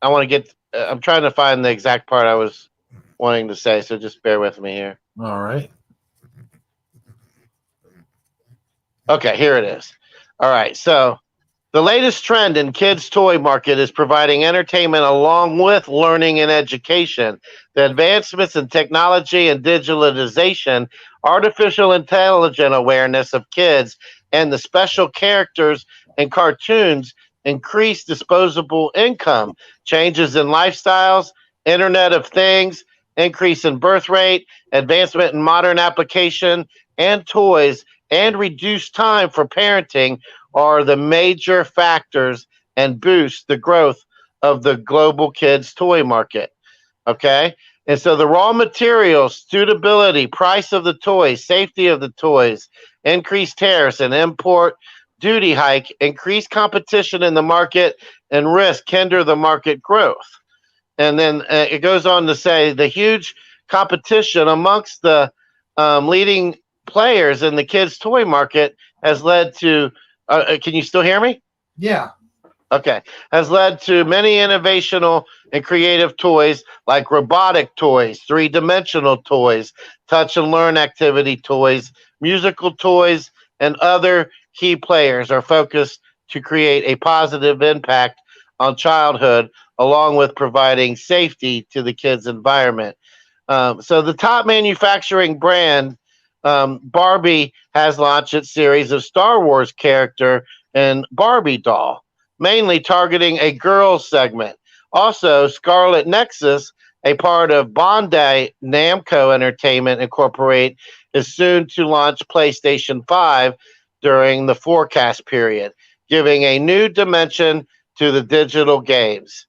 I'm trying to find the exact part I was wanting to say, so just bear with me here. All right. Okay, here it is. All right, so the latest trend in kids' toy market is providing entertainment along with learning and education. The advancements in technology and digitalization, artificial intelligence awareness of kids, and the special characters and cartoons increase disposable income. Changes in lifestyles, Internet of Things, increase in birth rate, advancement in modern application and toys, and reduced time for parenting are the major factors and boost the growth of the global kids toy market. Okay. And so the raw materials, suitability, price of the toys, safety of the toys, increased tariffs and import duty hike, increased competition in the market, and risk hinder the market growth. And then it goes on to say the huge competition amongst the leading players in the kids toy market has led to can you still hear me? Yeah. Okay. Has led to many innovational and creative toys like robotic toys, three-dimensional toys, touch and learn activity toys, musical toys, and other key players are focused to create a positive impact on childhood along with providing safety to the kids' environment. So the top manufacturing brand, Barbie, has launched its series of Star Wars character and Barbie doll, mainly targeting a girls segment. Also, Scarlet Nexus, a part of Bandai Namco Entertainment Incorporate, is soon to launch PlayStation 5 during the forecast period, giving a new dimension to the digital games.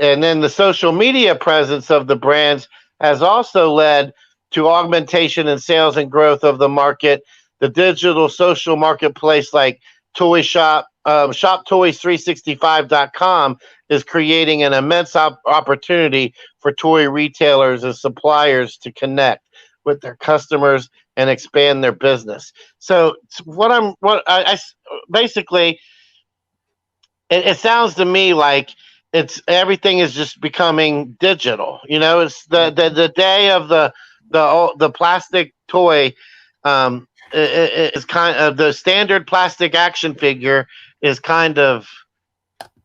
And then the social media presence of the brands has also led to augmentation in sales and growth of the market. The digital social marketplace like Toy Shop, ShopToys365.com is creating an immense opportunity for toy retailers and suppliers to connect with their customers and expand their business. So basically, it sounds to me like it's everything is just becoming digital. It's the day of the plastic toy. Is kind of the standard plastic action figure is kind of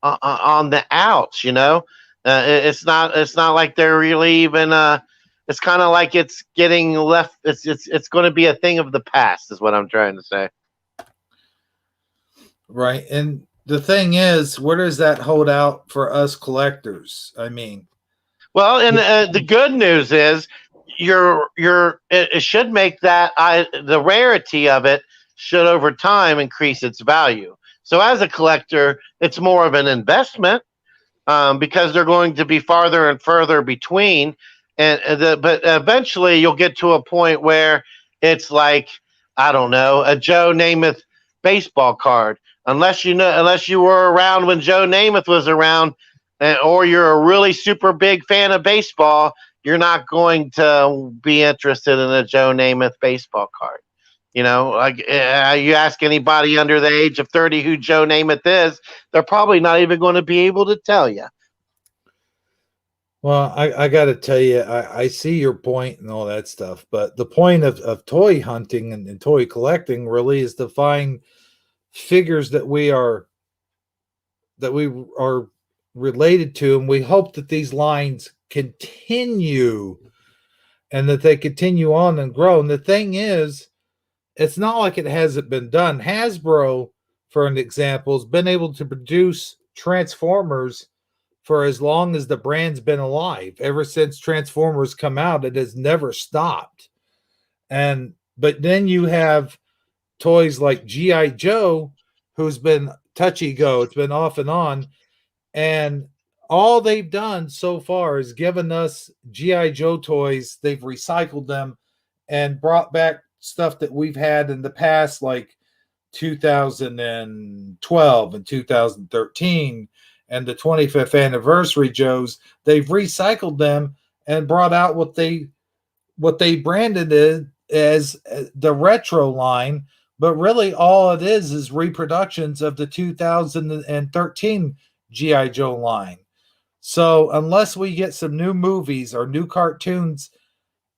on the outs. It's not like they're really even. It's kind of like it's getting left. It's going to be a thing of the past, is what I'm trying to say. Right. And the thing is, where does that hold out for us collectors? I mean, well, and the good news is it should make the rarity of it should over time increase its value. So as a collector, it's more of an investment because they're going to be farther and further between. But eventually you'll get to a point where it's like, I don't know, a Joe Namath baseball card. Unless you were around when Joe Namath was around, or you're a really super big fan of baseball, you're not going to be interested in a Joe Namath baseball card. Like you ask anybody under the age of 30 who Joe Namath is, they're probably not even going to be able to tell you. Well, I got to tell you, I see your point and all that stuff, but the point of toy hunting and toy collecting really is to find figures that we are related to, and we hope that these lines continue and that they continue on and grow. And the thing is, it's not like it hasn't been done. Hasbro, for an example, has been able to produce Transformers for as long as the brand's been alive. Ever since Transformers come out, it has never stopped. But then you have toys like G.I. Joe, who's been touchy-go. It's been off and on. And all they've done so far is given us G.I. Joe toys. They've recycled them and brought back stuff that we've had in the past, like 2012 and 2013 and the 25th anniversary Joes. They've recycled them and brought out what they branded it as the retro line, but really all it is reproductions of the 2013 G.I. Joe line. So unless we get some new movies or new cartoons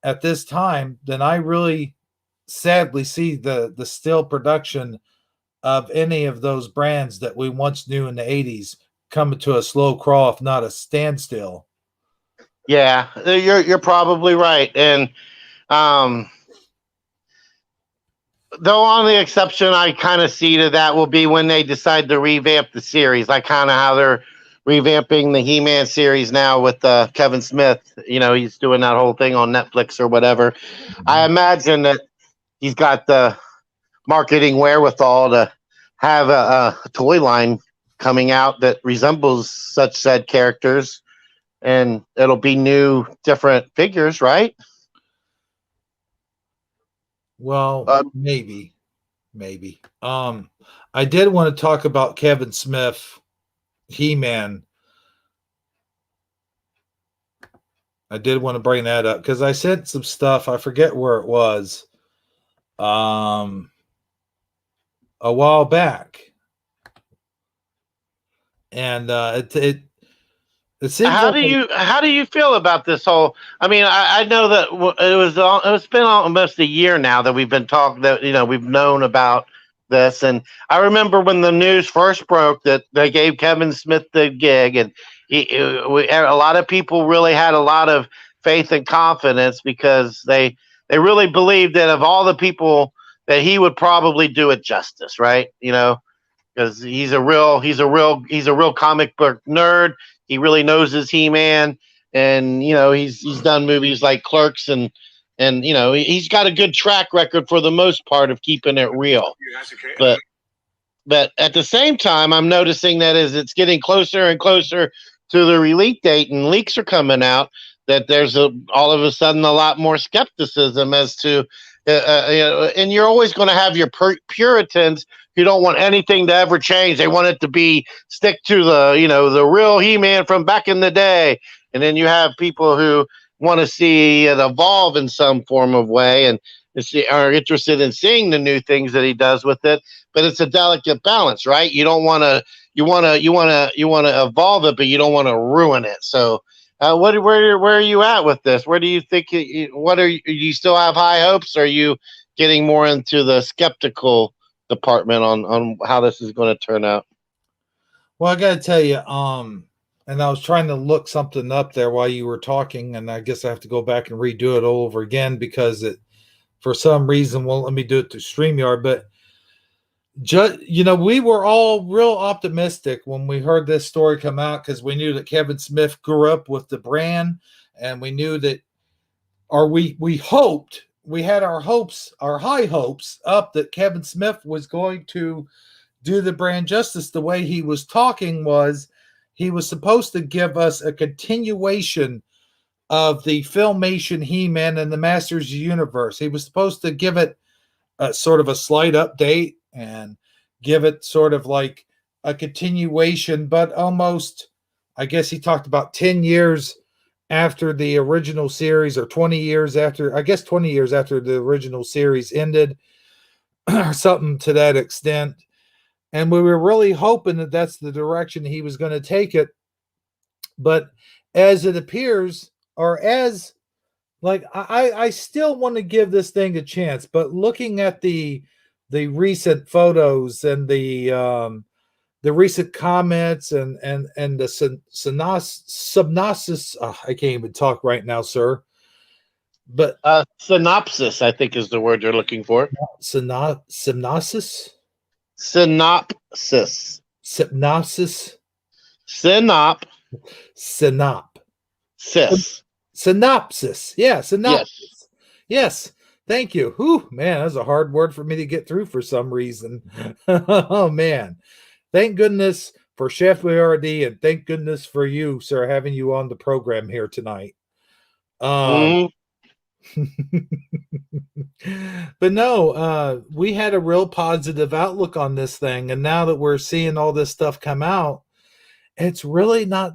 at this time, then I really sadly see the still production of any of those brands that we once knew in the 80s coming to a slow crawl, if not a standstill. Yeah, you're probably right. And the only exception I kind of see to that will be when they decide to revamp the series, like kind of how they're revamping the He-Man series now with Kevin Smith. He's doing that whole thing on Netflix or whatever. I imagine that he's got the marketing wherewithal to have a toy line coming out that resembles such said characters, and it'll be new, different figures, right? Well, maybe. I did want to talk about Kevin Smith, He-Man. I did want to bring that up because I sent some stuff. I forget where it was. A while back, and it seems. How do you feel about this whole? I mean, I know that it's been almost a year now that we've been talking, that we've known about this, and I remember when the news first broke that they gave Kevin Smith the gig, and a lot of people really had a lot of faith and confidence because they really believed that of all the people that he would probably do it justice, right? Because he's a real comic book nerd. He really knows his He-Man, and he's done movies like Clerks, and he's got a good track record for the most part of keeping it real. But at the same time, I'm noticing that as it's getting closer and closer to the release date and leaks are coming out, that there's all of a sudden a lot more skepticism as to, and you're always going to have your Puritans who don't want anything to ever change. They want it to stick to the real He-Man from back in the day. And then you have people who want to see it evolve in some form of way and are interested in seeing the new things that he does with it. But it's a delicate balance, right? You don't want you want to evolve it, but you don't want to ruin it. So, where are you at with this? Where do you think? Do you still have high hopes? Or are you getting more into the skeptical department on how this is going to turn out? Well, I got to tell you, and I was trying to look something up there while you were talking, and I guess I have to go back and redo it all over again because it, for some reason, won't let me do it through StreamYard. But we were all real optimistic when we heard this story come out because we knew that Kevin Smith grew up with the brand, and we knew that, or we hoped, we had our high hopes up that Kevin Smith was going to do the brand justice. The way he was talking was he was supposed to give us a continuation of the Filmation He-Man and the Masters of the Universe. He was supposed to give it a sort of a slight update and give it sort of like a continuation, but almost, I guess he talked about 10 years after the original series, or 20 years after, I guess 20 years after the original series ended, or something to that extent. And we were really hoping that that's the direction he was going to take it. But as it appears, or as, like, I still want to give this thing a chance, but looking at the recent photos and the recent comments and the synopsis, I can't even talk right now, sir. But synopsis, I think, is the word you're looking for. Synopsis. Synopsis. Synopsis. Synopsis. Yeah, synopsis. Yes. Thank you. Whew, man, that's a hard word for me to get through for some reason. Oh, man. Thank goodness for Chef Boyardee, and thank goodness for you, sir, having you on the program here tonight. But no, we had a real positive outlook on this thing, and now that we're seeing all this stuff come out, it's really not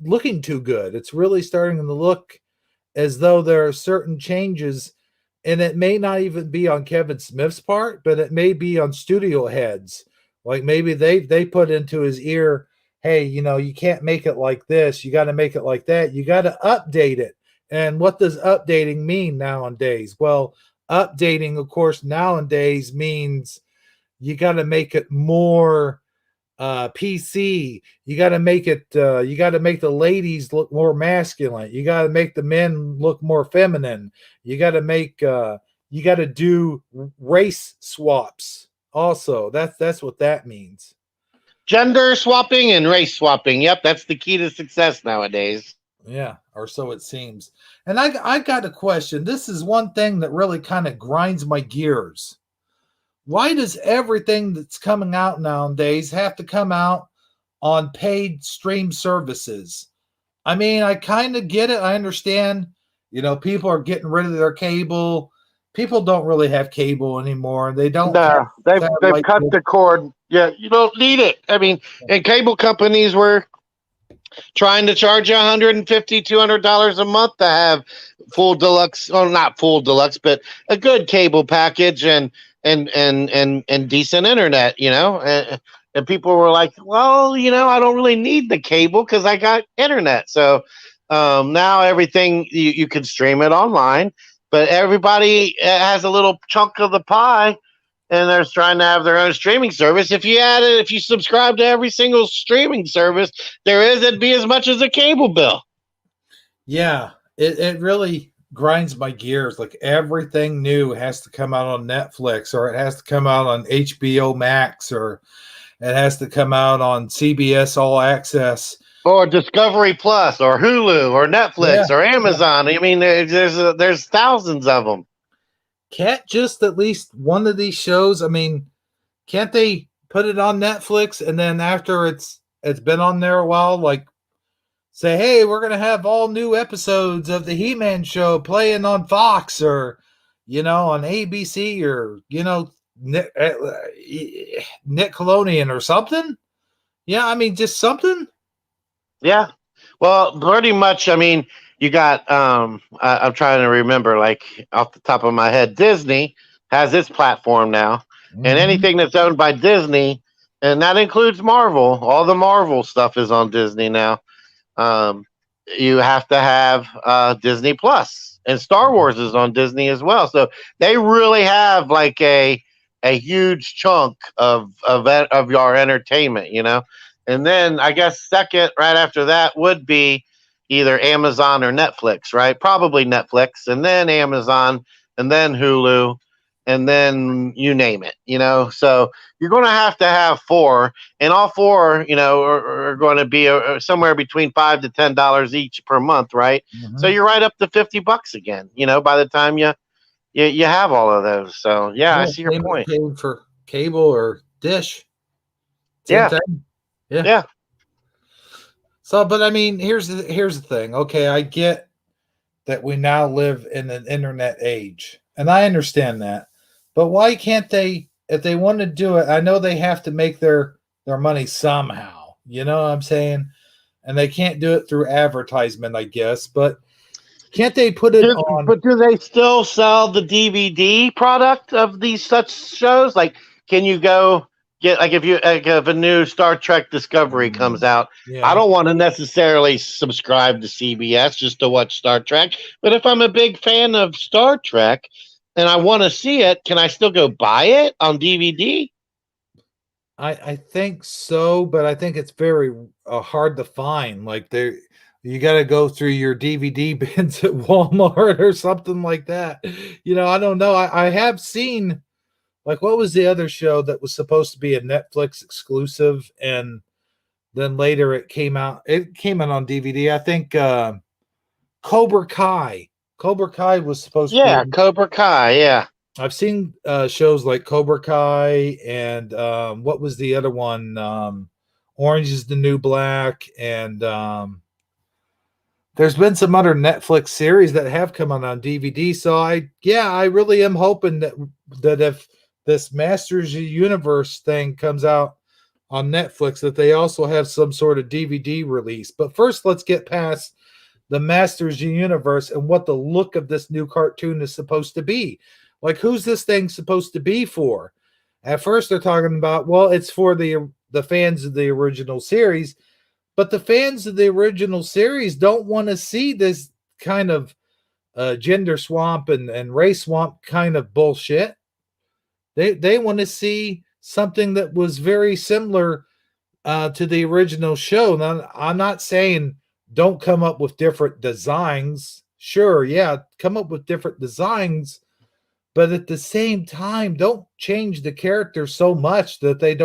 looking too good. It's really starting to look as though there are certain changes, and it may not even be on Kevin Smith's part, but it may be on studio heads. Like maybe they put into his ear, hey, you can't make it like this. You got to make it like that. You got to update it. And what does updating mean nowadays? Well, updating, of course, nowadays means you got to make it more PC. You got to make it. You got to make the ladies look more masculine. You got to make the men look more feminine. You got to make. You got to do race swaps. Also, that's what that means. Gender swapping and race swapping. Yep, that's the key to success nowadays. Yeah, or so it seems. And I got a question. This is one thing that really kind of grinds my gears. Why does everything that's coming out nowadays have to come out on paid stream services? I mean, I kind of get it. I understand, people are getting rid of their cable. People don't really have cable anymore. They don't. No, they've cut the cord. Yeah, you don't need it. I mean, and cable companies were trying to charge you $150, $200 a month to have full deluxe, well, not full deluxe, but a good cable package and decent internet, and people were like, well, I don't really need the cable because I got internet. So now everything you can stream it online, but everybody has a little chunk of the pie, and they're trying to have their own streaming service. If you subscribe to every single streaming service it'd be as much as a cable bill. Yeah, it really grinds my gears. Like everything new has to come out on Netflix, or it has to come out on HBO Max, or it has to come out on CBS All Access, or Discovery Plus, or Hulu, or Netflix, or Amazon. I mean, there's thousands of them. Can't just at least one of these shows? I mean, can't they put it on Netflix and then after it's been on there a while, like say, hey, we're gonna have all new episodes of the He-Man show playing on Fox, or on ABC, or Nickelodeon or something? Yeah, I mean, just something. Yeah, well, pretty much. I mean, you got. I'm trying to remember, like off the top of my head, Disney has its platform now, and anything that's owned by Disney and that includes Marvel. All the Marvel stuff is on Disney now. You have to have Disney Plus, and Star Wars is on Disney as well. So they really have like a huge chunk of your entertainment, you know. And then I guess second, right after that, would be either Amazon or Netflix, right? Probably Netflix, and then Amazon, and then Hulu, and then you name it, you know. So you're going to have four, and all four, you know, are going to be somewhere between $5 to $10 each per month, right? Mm-hmm. So you're right up to $50 again, you know, by the time you have all of those. So yeah, I see your point. Paying for cable or dish. Yeah. Thing. Yeah. So, but I mean, here's the thing. Okay, I get that we now live in an internet age, and I understand that. But why can't they, if they want to do it? I know they have to make their money somehow. You know what I'm saying? And they can't do it through advertisement, I guess. But can't they put it on? But do they still sell the DVD product of these such shows? Like, can you go get if a new Star Trek Discovery comes out? Yeah. I don't want to necessarily subscribe to CBS just to watch Star Trek. But if I'm a big fan of Star Trek and I want to see it, can I still go buy it on DVD? I think so, but I think it's very hard to find. Like you got to go through your DVD bins at Walmart or something like that. You know, I don't know. I have seen, like, what was the other show that was supposed to be a Netflix exclusive, and then later it came out. It came out on DVD. I think Cobra Kai. Cobra Kai was supposed to be. Cobra Kai. Yeah. I've seen shows like Cobra Kai and what was the other one? Orange is the New Black, and there's been some other Netflix series that have come out on DVD. So I really am hoping that if this Masters of the Universe thing comes out on Netflix, that they also have some sort of DVD release. But first, let's get past the Masters of the Universe and what the look of this new cartoon is supposed to be. Like, who's this thing supposed to be for? At first, they're talking about, well, it's for the fans of the original series, but the fans of the original series don't want to see this kind of gender swamp and race swamp kind of bullshit. They want to see something that was very similar to the original show. Now, I'm not saying don't come up with different designs. Sure, yeah, come up with different designs. But at the same time, don't change the character so much that they're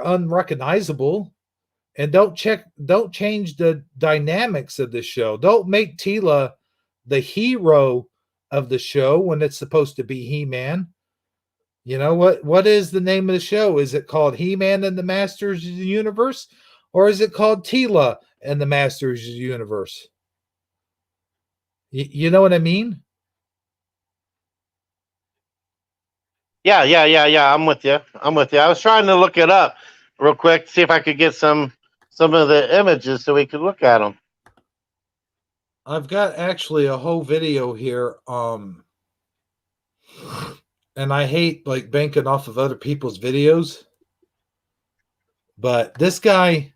unrecognizable. And don't change the dynamics of the show. Don't make Tila the hero of the show when it's supposed to be He-Man. You know, what is the name of the show? Is it called He-Man and the Masters of the Universe? Or is it called Tila and the Masters of the Universe? You know what I mean? Yeah. I'm with you. I was trying to look it up real quick, see if I could get some of the images so we could look at them. I've got actually a whole video here. And I hate like banking off of other people's videos. But this guy,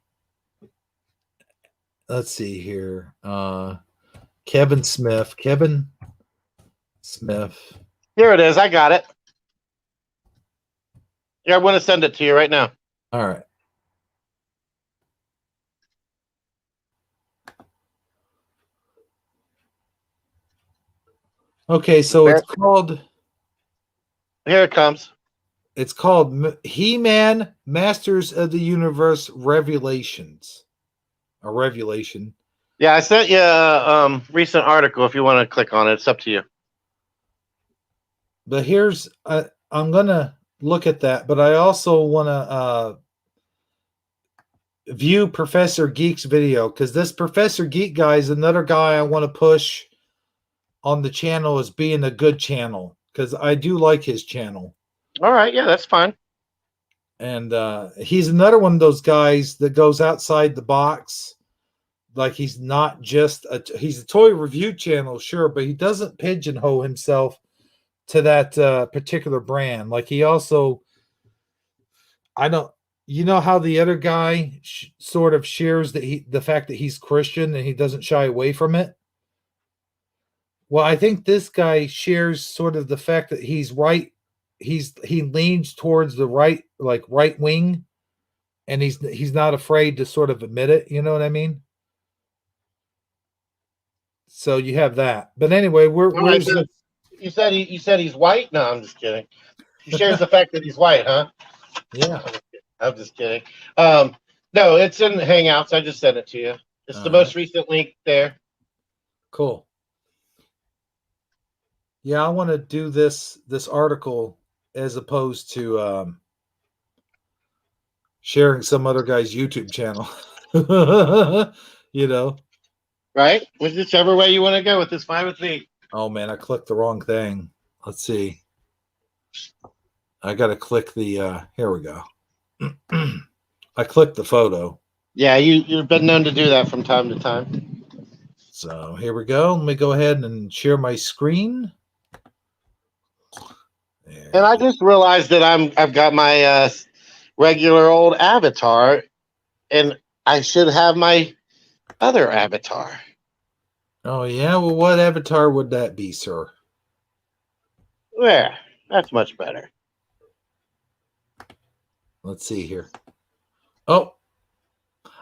let's see here. Kevin Smith. Here it is. I got it. Yeah, I'm going to send it to you right now. All right. Okay, so it's called. Here it comes. It's called He-Man Masters of the Universe Revelations. A revelation. Yeah, I sent you a recent article if you want to click on it. It's up to you. But here's, I'm going to look at that, but I also want to view Professor Geek's video, because this Professor Geek guy is another guy I want to push on the channel as being a good channel, because I do like his channel. All right, yeah, that's fine. And he's another one of those guys that goes outside the box. Like, he's not just he's a toy review channel, sure, but he doesn't pigeonhole himself to that particular brand. Like, he also I don't. You know how the other guy sort of shares the fact that he's Christian and he doesn't shy away from it. Well, I think this guy shares sort of the fact that he's right. He leans towards the right, like right wing, and he's not afraid to sort of admit it. You know what I mean? So you have that. But anyway, All right, where's so the? you said he's white? No, I'm just kidding. He shares the fact that he's white, huh? Yeah. I'm just kidding. No, it's in Hangouts. I just sent it to you. It's the most recent link there. Cool. Yeah, I want to do this article as opposed to sharing some other guy's YouTube channel. You know. Right? Whichever way you want to go with this, fine with me. Oh man, I clicked the wrong thing. Let's see. I gotta click the here we go. I clicked the photo. Yeah, you've been known to do that from time to time. So here we go. Let me go ahead and share my screen. And I just realized that I've got my regular old avatar, and I should have my other avatar. Oh yeah, well, what avatar would that be, sir? There, that's much better. Let's see here. Oh,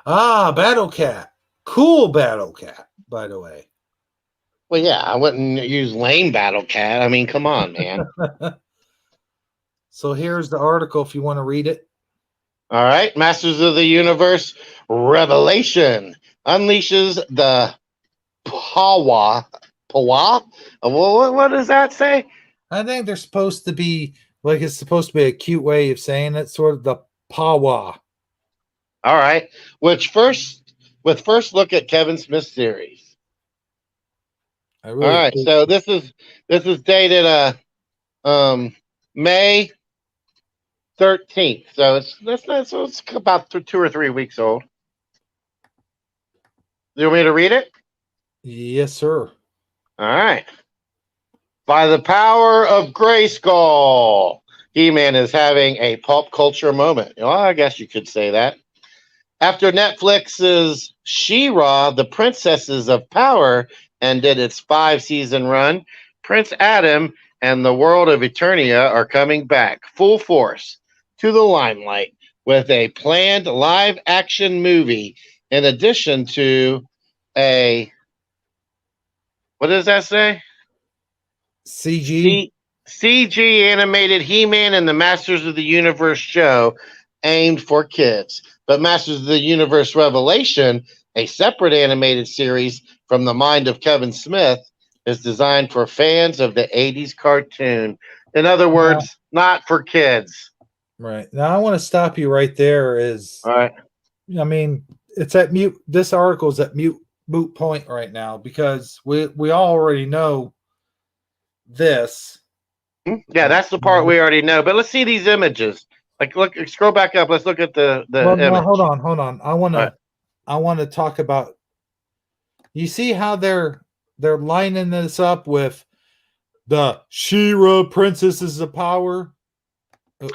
Battle Cat. Cool Battle Cat, by the way. Well, yeah, I wouldn't use lame Battle Cat. I mean, come on, man. So here's the article if you want to read it. All right, Masters of the Universe Revelation unleashes the Pawa. What does that say? I think they're supposed to be like it's supposed to be a cute way of saying it, sort of the Pawa. All right, with first look at Kevin Smith's series. All right, so this is dated May 13th. So it's about 2 or 3 weeks old. You want me to read it? Yes, sir. All right. By the power of Grayskull, He-Man is having a pop culture moment. Well, I guess you could say that. After Netflix's She-Ra, The Princesses of Power, ended its 5-season run, Prince Adam and the world of Eternia are coming back full force to the limelight with a planned live-action movie in addition to a... What does that say? CG animated He-Man and the Masters of the Universe show aimed for kids. But Masters of the Universe Revelation, a separate animated series from the mind of Kevin Smith, is designed for fans of the 80s cartoon. In other words, not for kids. Right. Now I want to stop you right there. All right. I mean, it's at mute. This article is at moot point right now because we all already know this. Yeah, that's the part we already know. But let's see these images. Like, look, scroll back up. Let's look at the image. No, hold on. I want to talk about. You see how they're lining this up with the She-Ra Princesses of Power.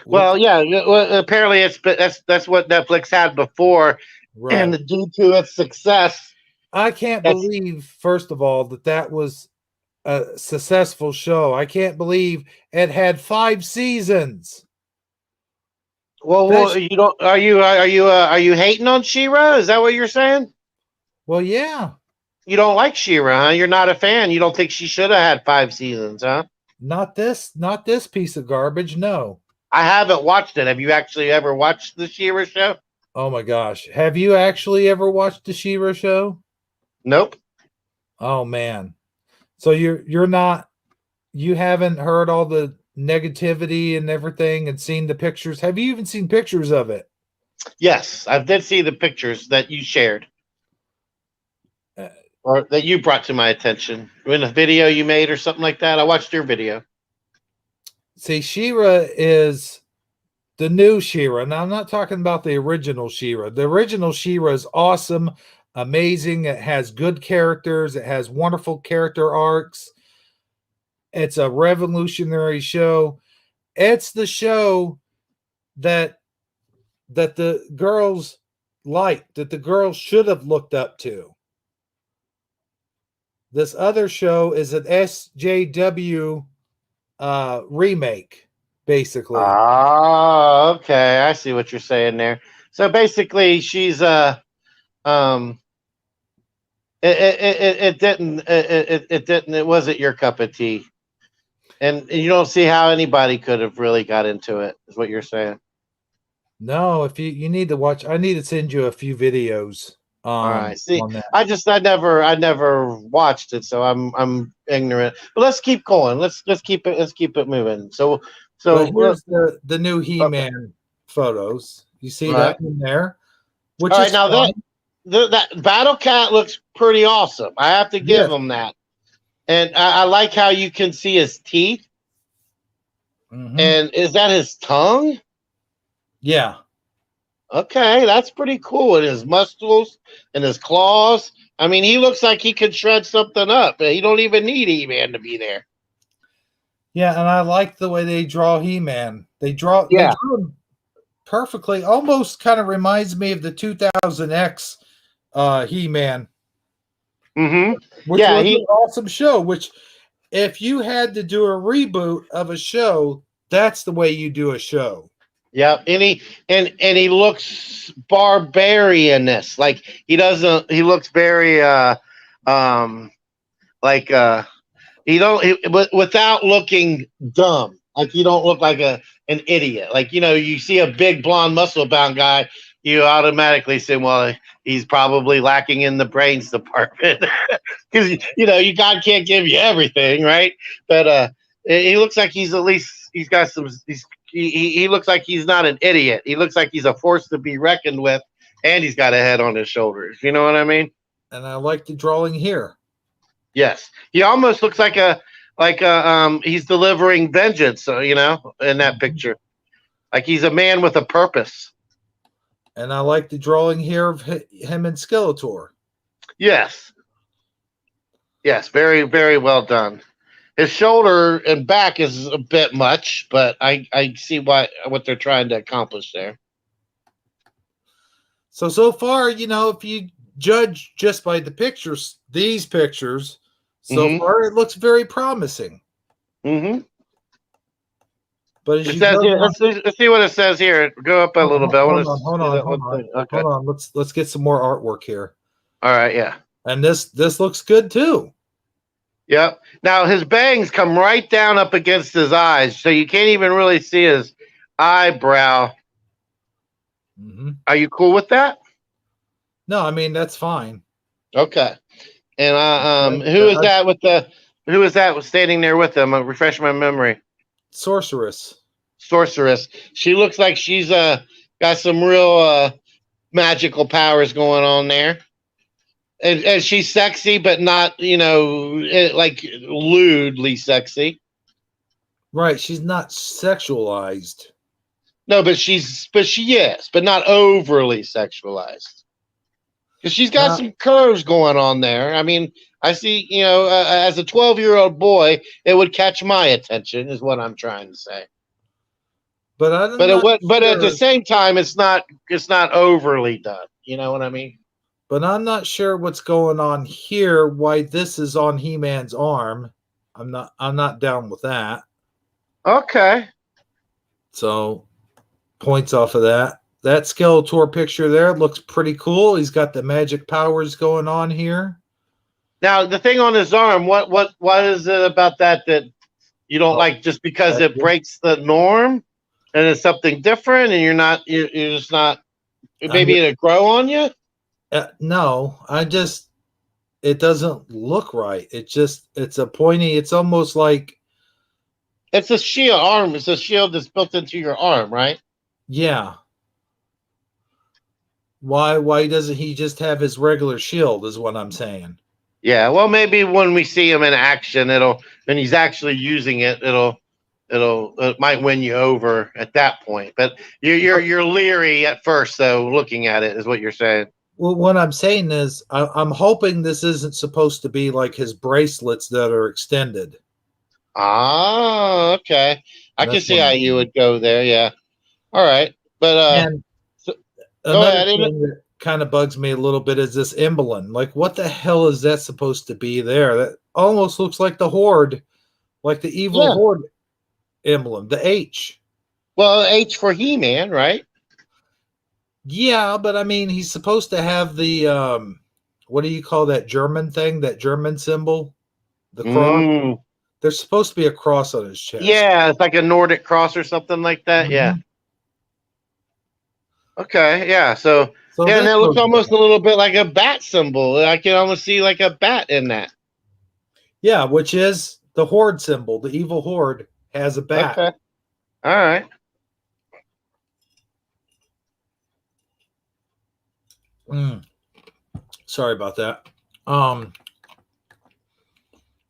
Well, yeah. Well, apparently, that's what Netflix had before, right. And due to its success, I can't believe, first of all, that was a successful show. I can't believe it had 5 seasons. Well, you don't. Are you hating on She-Ra? Is that what you're saying? Well, yeah. You don't like She-Ra, huh? You're not a fan. You don't think she should have had 5 seasons, huh? Not this piece of garbage. No. I haven't watched it. Have you actually ever watched the She-Ra show? Oh my gosh. Have you actually ever watched the She-Ra show? Nope. Oh man. So you haven't heard all the negativity and everything and seen the pictures. Have you even seen pictures of it? Yes, I did see the pictures that you shared. Or that you brought to my attention in a video you made or something like that. I watched your video. See, She-Ra is the new She-Ra. Now, I'm not talking about the original She-Ra. The original She-Ra is awesome, amazing. It has good characters. It has wonderful character arcs. It's a revolutionary show. It's the show that that the girls liked, that the girls should have looked up to. This other show is an SJW remake, basically. Ah, okay. I see what you're saying there. So basically, she's it wasn't your cup of tea, and you don't see how anybody could have really got into it. Is what you're saying? No, if you need to watch, I need to send you a few videos. All right. See, on that. I never watched it, so I'm ignorant. But let's keep going. Let's keep it moving. So But here's the new He-Man photos. You see that in there? Which all right, is now fun. that Battle Cat looks pretty awesome. I have to give him that. And I like how you can see his teeth. Mhm. And is that his tongue? Yeah. Okay, that's pretty cool. And his muscles and his claws. I mean, he looks like he could shred something up. He don't even need He-Man to be there. Yeah, and I like the way they draw He-Man. They draw him perfectly. Almost kind of reminds me of the 2000X He-Man. Mm-hmm. Which was an awesome show. Which, if you had to do a reboot of a show, that's the way you do a show. Yep, and he looks barbarianous. Like he doesn't. He looks very without looking dumb. Like you don't look like an idiot. Like you see a big blonde muscle bound guy, you automatically say, well, he's probably lacking in the brains department because God can't give you everything, right? But he looks like he's at least he's got some. He looks like he's not an idiot. He looks like he's a force to be reckoned with, and he's got a head on his shoulders. You know what I mean? And I like the drawing here. Yes, he almost looks like he's delivering vengeance. In that picture, like he's a man with a purpose. And I like the drawing here of him and Skeletor. Yes, very very well done. His shoulder and back is a bit much, but I see what they're trying to accomplish there. So far, if you judge just by the pictures, these pictures, so far it looks very promising. Mm-hmm. But as it says here, let's see what it says here. Go up a little bit. Hold on. Okay. Hold on. Let's get some more artwork here. All right, yeah. And this looks good too. Yep. Now his bangs come right down up against his eyes, so you can't even really see his eyebrow. Mm-hmm. Are you cool with that? No, I mean that's fine. Okay. And who is that standing there with him? Refresh my memory. Sorceress. She looks like she's got some real magical powers going on there. And she's sexy, but not, like lewdly sexy. Right. She's not sexualized. No, but she is, but not overly sexualized. Because she's got some curves going on there. I mean, I see, as a 12-year-old boy, it would catch my attention, is what I'm trying to say. But at the same time, it's not overly done. You know what I mean? But I'm not sure what's going on here. Why this is on He-Man's arm? I'm not down with that. Okay. So points off of that. That Skeletor picture there looks pretty cool. He's got the magic powers going on here. Now the thing on his arm, what is it about that you don't like? Just because it breaks the norm, and it's something different, and you're just not. Maybe it'll grow on you. No, it doesn't look right. It's a pointy. It's almost like it's a shield arm. It's a shield that's built into your arm, right? Yeah. Why doesn't he just have his regular shield? Is what I'm saying. Yeah. Well, maybe when we see him in action, when he's actually using it, it might win you over at that point. But you're leery at first, though. Looking at it is what you're saying. Well, what I'm saying is, I'm hoping this isn't supposed to be like his bracelets that are extended. Ah, okay. I can see how you would go there. Yeah. All right, but Another ahead. thing that kind of bugs me a little bit is this emblem. Like, what the hell is that supposed to be there? That almost looks like the Horde, like the evil Yeah. Horde emblem, the H. Well, H for He-Man, right? Yeah, but I mean, he's supposed to have the what do you call that German thing? That German symbol, the cross. Mm. There's supposed to be a cross on his chest. Yeah, it's like a Nordic cross or something like that. Yeah. Mhm. Okay. Yeah. So So yeah, and that's that looks almost a little bit like a bat symbol. I can almost see like a bat in that. yeah, which is the Horde symbol. The evil Horde has a bat. Okay. All right. Mm. Sorry about that.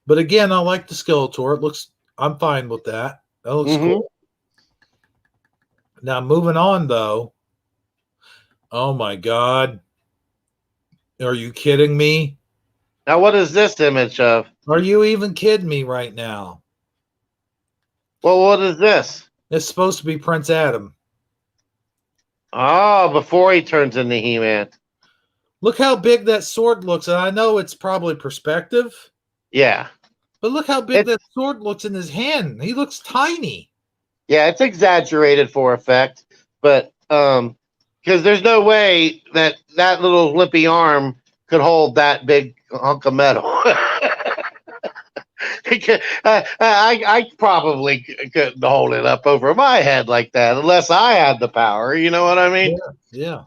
But again, I like the Skeletor. It looks. I'm fine with that. That looks cool. Now moving on though. Oh my God. Are you kidding me? Now, what is this image of? Are you even kidding me right now? Well, what is this? It's supposed to be Prince Adam. Oh, before he turns into He-Man. Look how big that sword looks. And I know it's probably perspective, Yeah. but look how big that sword looks in his hand. He looks tiny. Yeah, it's exaggerated for effect, but because there's no way that little limpy arm could hold that big hunk of metal. I probably couldn't hold it up over my head like that unless I had the power. You know what I mean? Yeah.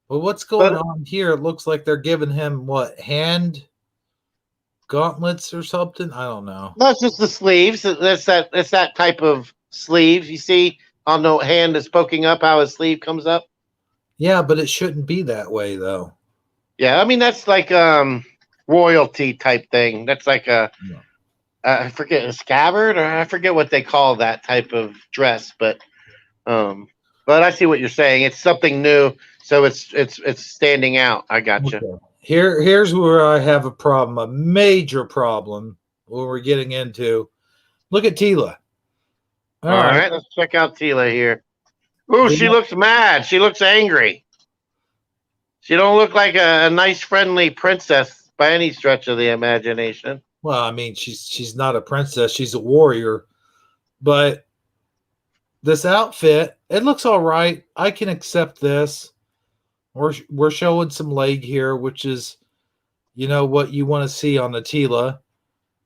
Well, what's going on here? It looks like they're giving him what, hand gauntlets or something? I don't know. That's just the sleeves. It's that type of sleeves. You see on the hand that's poking up how his sleeve comes up. Yeah, but it shouldn't be that way though. Yeah, I mean that's like royalty type thing. That's like I forget, a scabbard, or I forget what they call that type of dress, but I see what you're saying. It's something new, so it's standing out. I gotcha. Okay. Here's where I have a problem, a major problem. When we're getting into, look at Tila. All right, let's check out Tila here. Ooh, she looks mad. She looks angry. She don't look like a nice, friendly princess by any stretch of the imagination. Well, I mean, she's not a princess; she's a warrior. But this outfit, it looks all right. I can accept this. We're showing some leg here, which is, you know, what you want to see on the Tila.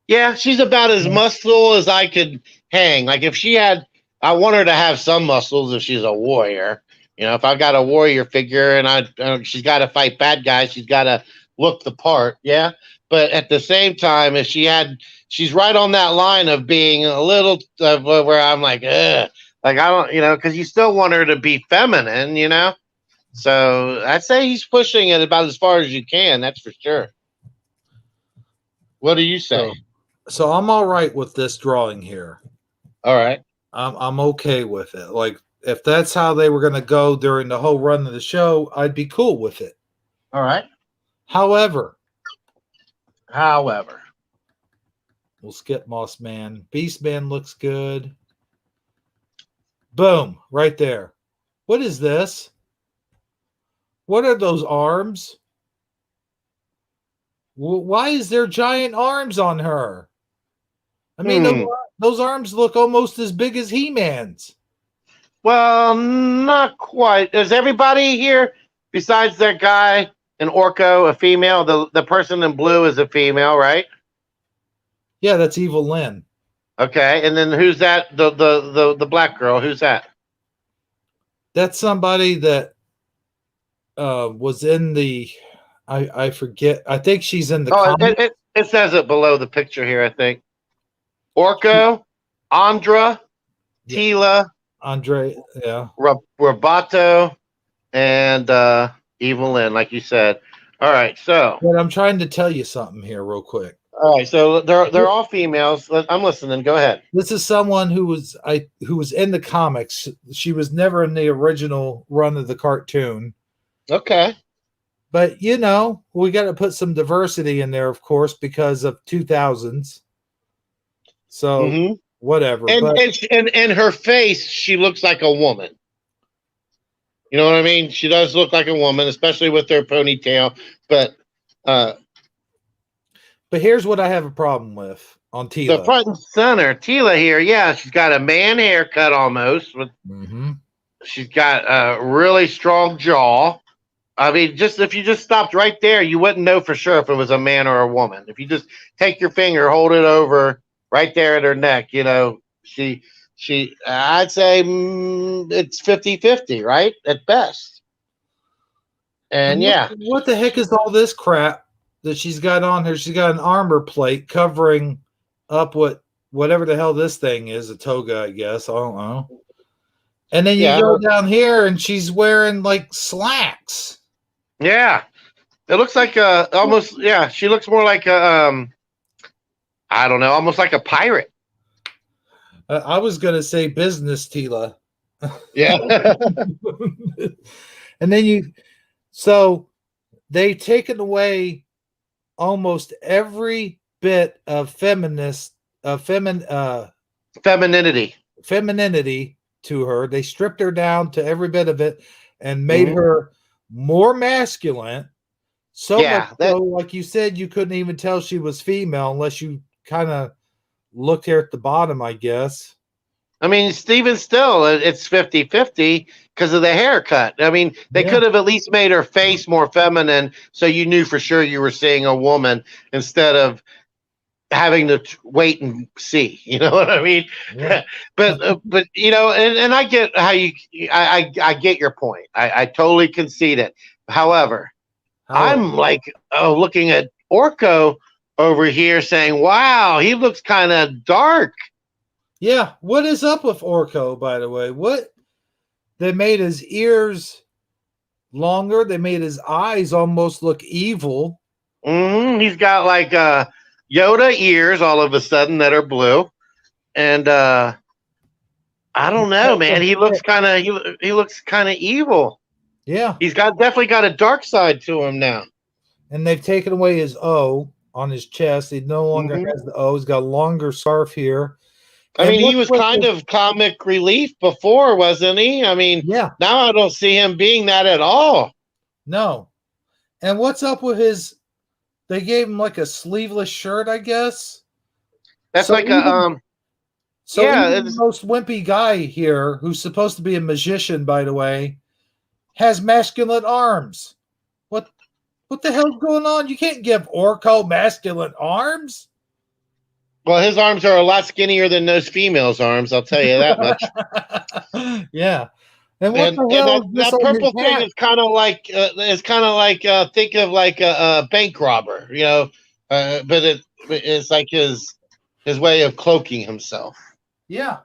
Yeah, she's about as muscle as I could hang. Like if she had, I want her to have some muscles if she's a warrior. You know, if I've got a warrior figure and she's got to fight bad guys, she's got to look the part. Yeah. But at the same time, if she's right on that line of being a little where I'm like, ugh. Like I don't, because you still want her to be feminine, So I'd say he's pushing it about as far as you can. That's for sure. What do you say? So I'm all right with this drawing here. All right. I'm okay with it. Like if that's how they were going to go during the whole run of the show, I'd be cool with it. All right. However, we'll skip Moss Man. Beastman looks good. Boom, right there. What is this? What are those arms? Why is there giant arms on her? I mean, those arms look almost as big as He-Man's. Well, not quite. Is everybody here, besides that guy and Orko, a female? The person in blue is a female, right? Yeah, that's Evil Lynn. Okay, and then who's that? The black girl. Who's that? That's somebody that was in the. I forget. I think she's in the. It says it below the picture here. I think. Orko, Andra, Tila, Andre, yeah, Roboto, and Evil Lynn, like you said. All right, so. But I'm trying to tell you something here, real quick. All right, so they're all females. I'm listening. Go ahead. This is someone who was in the comics. She was never in the original run of the cartoon. Okay. But we got to put some diversity in there, of course, because of 2000s. So whatever. And her face, she looks like a woman. You know what I mean? She does look like a woman, especially with her ponytail. But here's what I have a problem with on the Tila. front and center, Tila here, yeah, she's got a man haircut almost. She's got a really strong jaw. I mean, just if you just stopped right there, you wouldn't know for sure if it was a man or a woman. If you just take your finger, hold it over right there at her neck, I'd say it's 50-50, right? At best. And yeah. What the heck is all this crap that she's got on her? She's got an armor plate covering up whatever the hell this thing is, a toga, I guess. I don't know. And then you go down here and she's wearing like slacks. Yeah. It looks like almost, yeah, she looks more like a I don't know, almost like a pirate. I was gonna say business Tila. Yeah. And then so they've taken away almost every bit of femininity to her. They stripped her down to every bit of it and made her more masculine. So much so, like you said, you couldn't even tell she was female unless you kind of looked here at the bottom, I guess. I mean, Steven still, it's 50-50 because of the haircut. I mean, they could have at least made her face more feminine so you knew for sure you were seeing a woman instead of having to wait and see. You know what I mean? Yeah. but and I get how I get your point. I totally concede it. However, I'm like looking at Orko over here saying, wow, he looks kind of dark. Yeah, what is up with Orko, by the way? What? They made his ears longer. They made his eyes almost look evil. He's got like Yoda ears all of a sudden that are blue. And I don't know, man. He looks kind of evil. Yeah. He's definitely got a dark side to him now. And they've taken away his O on his chest. He no longer has the O. He's got a longer scarf here. I mean, he was kind of comic relief before, wasn't he? I mean, yeah. Now I don't see him being that at all. No. And what's up with they gave him like a sleeveless shirt, I guess. That's like the most wimpy guy here, who's supposed to be a magician, by the way, has masculine arms. What the hell's going on? You can't give Orko masculine arms. Well, his arms are a lot skinnier than those females' arms. I'll tell you that much. Yeah, and that purple thing is kind of like think of like a bank robber, but it's like his way of cloaking himself. Yeah,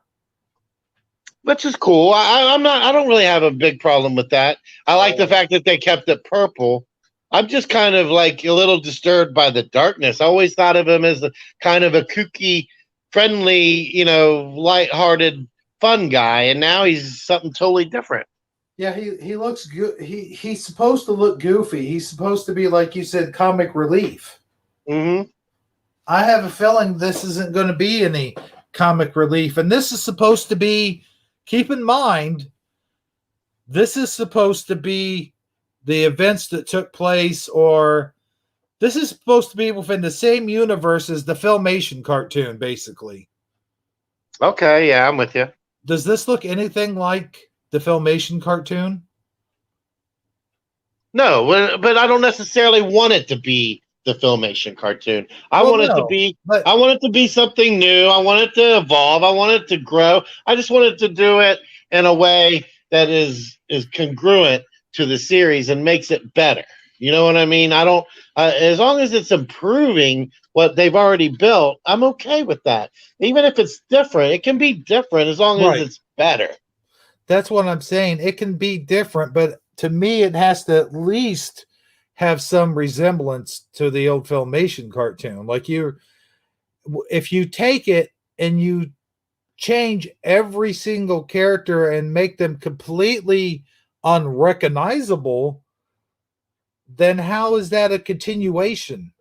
which is cool. I don't really have a big problem with that. I like the fact that they kept it purple. I'm just kind of like a little disturbed by the darkness. I always thought of him as kind of a kooky, friendly, lighthearted, fun guy, and now he's something totally different. Yeah, he looks good. He's supposed to look goofy. He's supposed to be, like you said, comic relief. Mm-hmm. I have a feeling this isn't going to be any comic relief, and this is supposed to be. Keep in mind, this is supposed to be the events that took place, or this is supposed to be within the same universe as the Filmation cartoon, basically. Okay, yeah, I'm with you. Does this look anything like the Filmation cartoon? No, but I don't necessarily want it to be the Filmation cartoon. I want it to be something new. I want it to evolve. I want it to grow. I just want it to do it in a way that is congruent to the series and makes it better. You know what I mean? I don't as long as it's improving what they've already built, I'm okay with that. Even if it's different, it can be different as long as it's better. That's what I'm saying. It can be different, but to me it has to at least have some resemblance to the old Filmation cartoon. Like if you take it and you change every single character and make them completely unrecognizable, then how is that a continuation?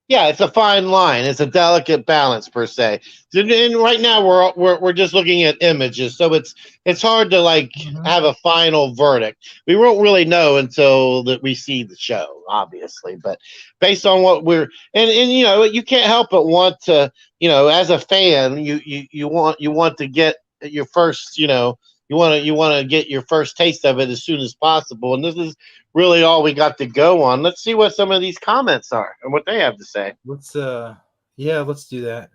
Yeah, it's a fine line. It's a delicate balance per se. And right now we're just looking at images, so it's hard to like have a final verdict. We won't really know until that we see the show, obviously. But based on what we're and you know, you can't help but want to, you know, as a fan, you want to get your first, you know, you want to get your first taste of it as soon as possible. And this is really all we got to go on. Let's see what some of these comments are and what they have to say. Let's let's do that.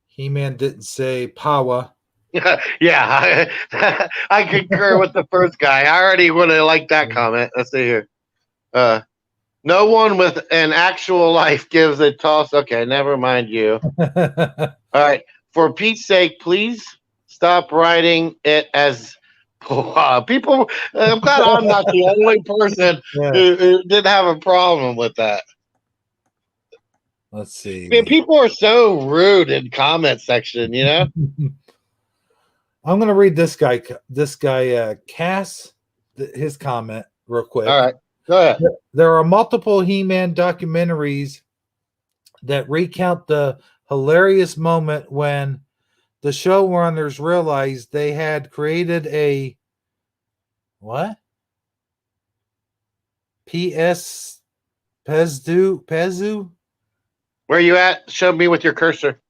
He-Man didn't say power. Yeah, I concur with the first guy. I already would have liked that comment. Let's see here. No one with an actual life gives a toss. Okay, never mind you. All right. For Pete's sake, please stop writing it as people. I'm glad I'm not the only person who didn't have a problem with that. Let's see. Man, people are so rude in comment section, you know. I'm gonna read this guy, Cass, his comment real quick. All right, go ahead. There are multiple He-Man documentaries that recount the hilarious moment when the showrunners realized they had created a what? P.S. Pezu? Where you at? Show me with your cursor.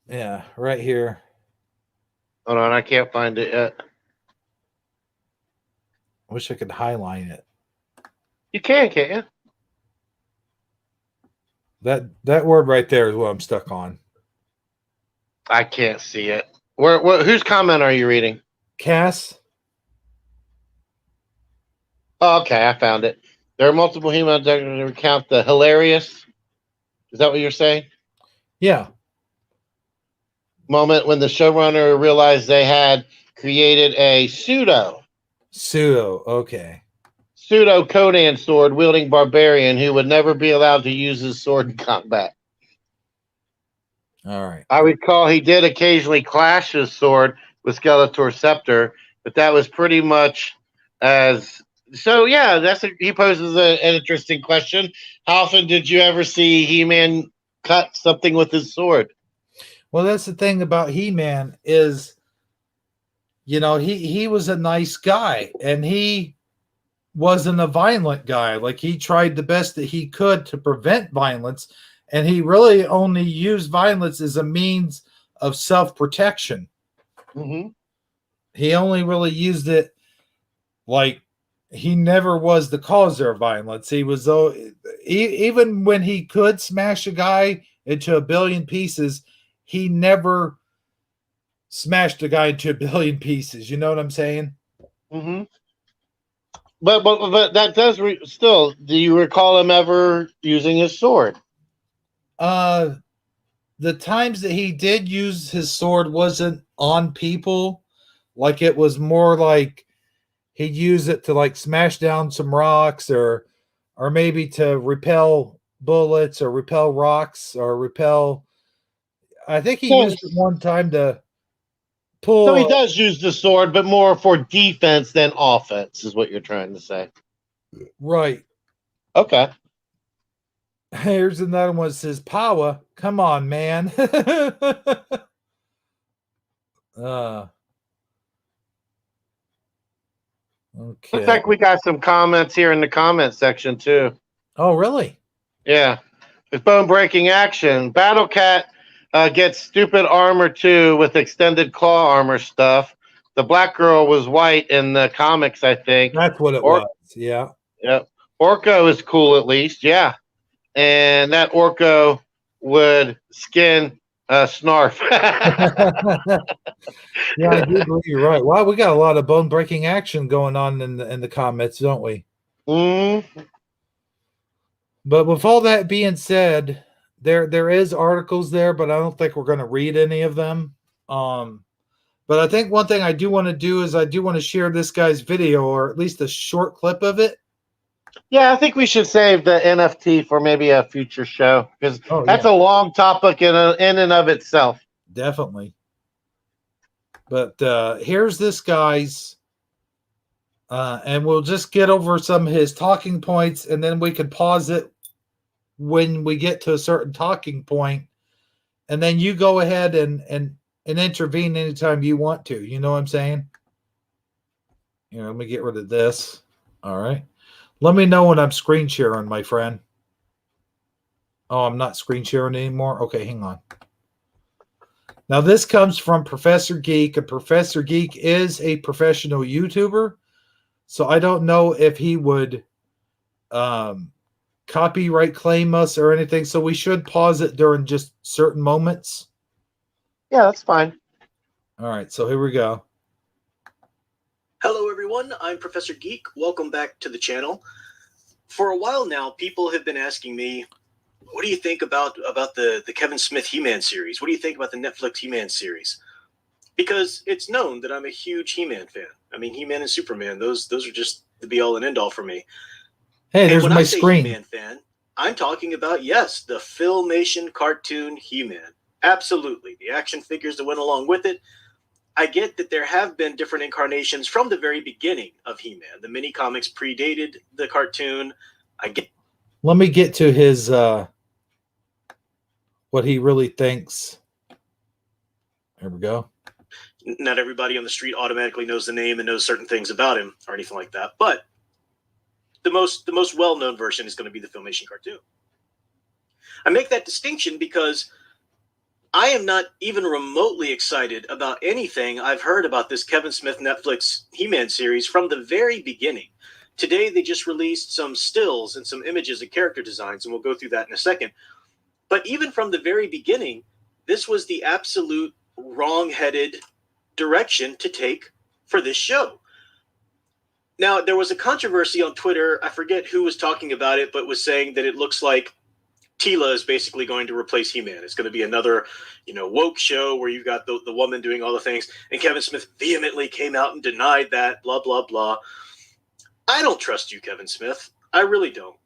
Yeah, right here. Hold on, I can't find it yet. Wish I could highlight it. You can't you? That word right there is what I'm stuck on. I can't see it. Where whose comment are you reading? Cass. Oh, okay, I found it. There are multiple He-Man to recount the hilarious. Is that what you're saying? Yeah. Moment when the showrunner realized they had created a pseudo Okay. Pseudo Conan sword wielding barbarian who would never be allowed to use his sword in combat. All right. I recall he did occasionally clash his sword with Skeletor's scepter, but that was pretty much as so. Yeah, he poses an interesting question. How often did you ever see He-Man cut something with his sword? Well, that's the thing about He-Man is, you know, he was a nice guy and he wasn't a violent guy. Like he tried the best that he could to prevent violence, and he really only used violence as a means of self-protection. Mm-hmm. He only really used it like he never was the causer of violence. He was even when he could smash a guy into a billion pieces, he never smashed a guy into a billion pieces. You know what I'm saying? Mm-hmm. But that does still. Do you recall him ever using his sword? The times that he did use his sword wasn't on people. Like it was more like he'd use it to like smash down some rocks or maybe to repel bullets or repel rocks or repel. I think he used it one time to pull. So he does use the sword, but more for defense than offense, is what you're trying to say. Right. Okay. Here's another one that says power. Come on, man. Okay. Looks like we got some comments here in the comment section too. Oh, really? Yeah. It's bone breaking action. Battle Cat gets stupid armor too with extended claw armor stuff. The black girl was white in the comics, I think. That's what it was. Yeah. Yep. Orko is cool at least. Yeah. And that Orko would skin Snarf. Yeah, I do believe you're right. Wow, we got a lot of bone breaking action going on in the comments, don't we? Mm-hmm. But with all that being said, there is articles there, but I don't think we're going to read any of them. But I think one thing I do want to do is I do want to share this guy's video, or at least a short clip of it. Yeah, I think we should save the NFT for maybe a future show because that's a long topic in and of itself. Definitely. But here's this guy's And we'll just get over some of his talking points, and then we can pause it when we get to a certain talking point, and then you go ahead and intervene anytime you want to. You know what I'm saying? Let me get rid of this. All right. Let me know when I'm screen sharing, my friend. Oh, I'm not screen sharing anymore? Okay, hang on. Now, this comes from Professor Geek, and Professor Geek is a professional YouTuber, so I don't know if he would copyright claim us or anything, so we should pause it during just certain moments. Yeah, that's fine. All right, so here we go. Hello, everyone. I'm Professor Geek. Welcome back to the channel. For a while now, people have been asking me, what do you think about the Kevin Smith He-Man series? What do you think about the Netflix He-Man series? Because it's known that I'm a huge He-Man fan. I mean, He-Man and Superman, those are just the be-all and end-all for me. Hey, there's when my I say screen. He-Man fan, I'm talking about, yes, the Filmation cartoon He-Man. Absolutely. The action figures that went along with it. I get that there have been different incarnations from the very beginning of He-Man. The mini comics predated the cartoon. Let me get to his what he really thinks. There we go. Not everybody on the street automatically knows the name and knows certain things about him or anything like that. But the most well-known version is going to be the Filmation cartoon. I make that distinction because I am not even remotely excited about anything I've heard about this Kevin Smith Netflix He-Man series from the very beginning. Today, they just released some stills and some images and character designs, and we'll go through that in a second. But even from the very beginning, this was the absolute wrong-headed direction to take for this show. Now, there was a controversy on Twitter. I forget who was talking about it, but was saying that it looks like Tila is basically going to replace He-Man. It's going to be another, woke show where you've got the woman doing all the things. And Kevin Smith vehemently came out and denied that, blah, blah, blah. I don't trust you, Kevin Smith. I really don't.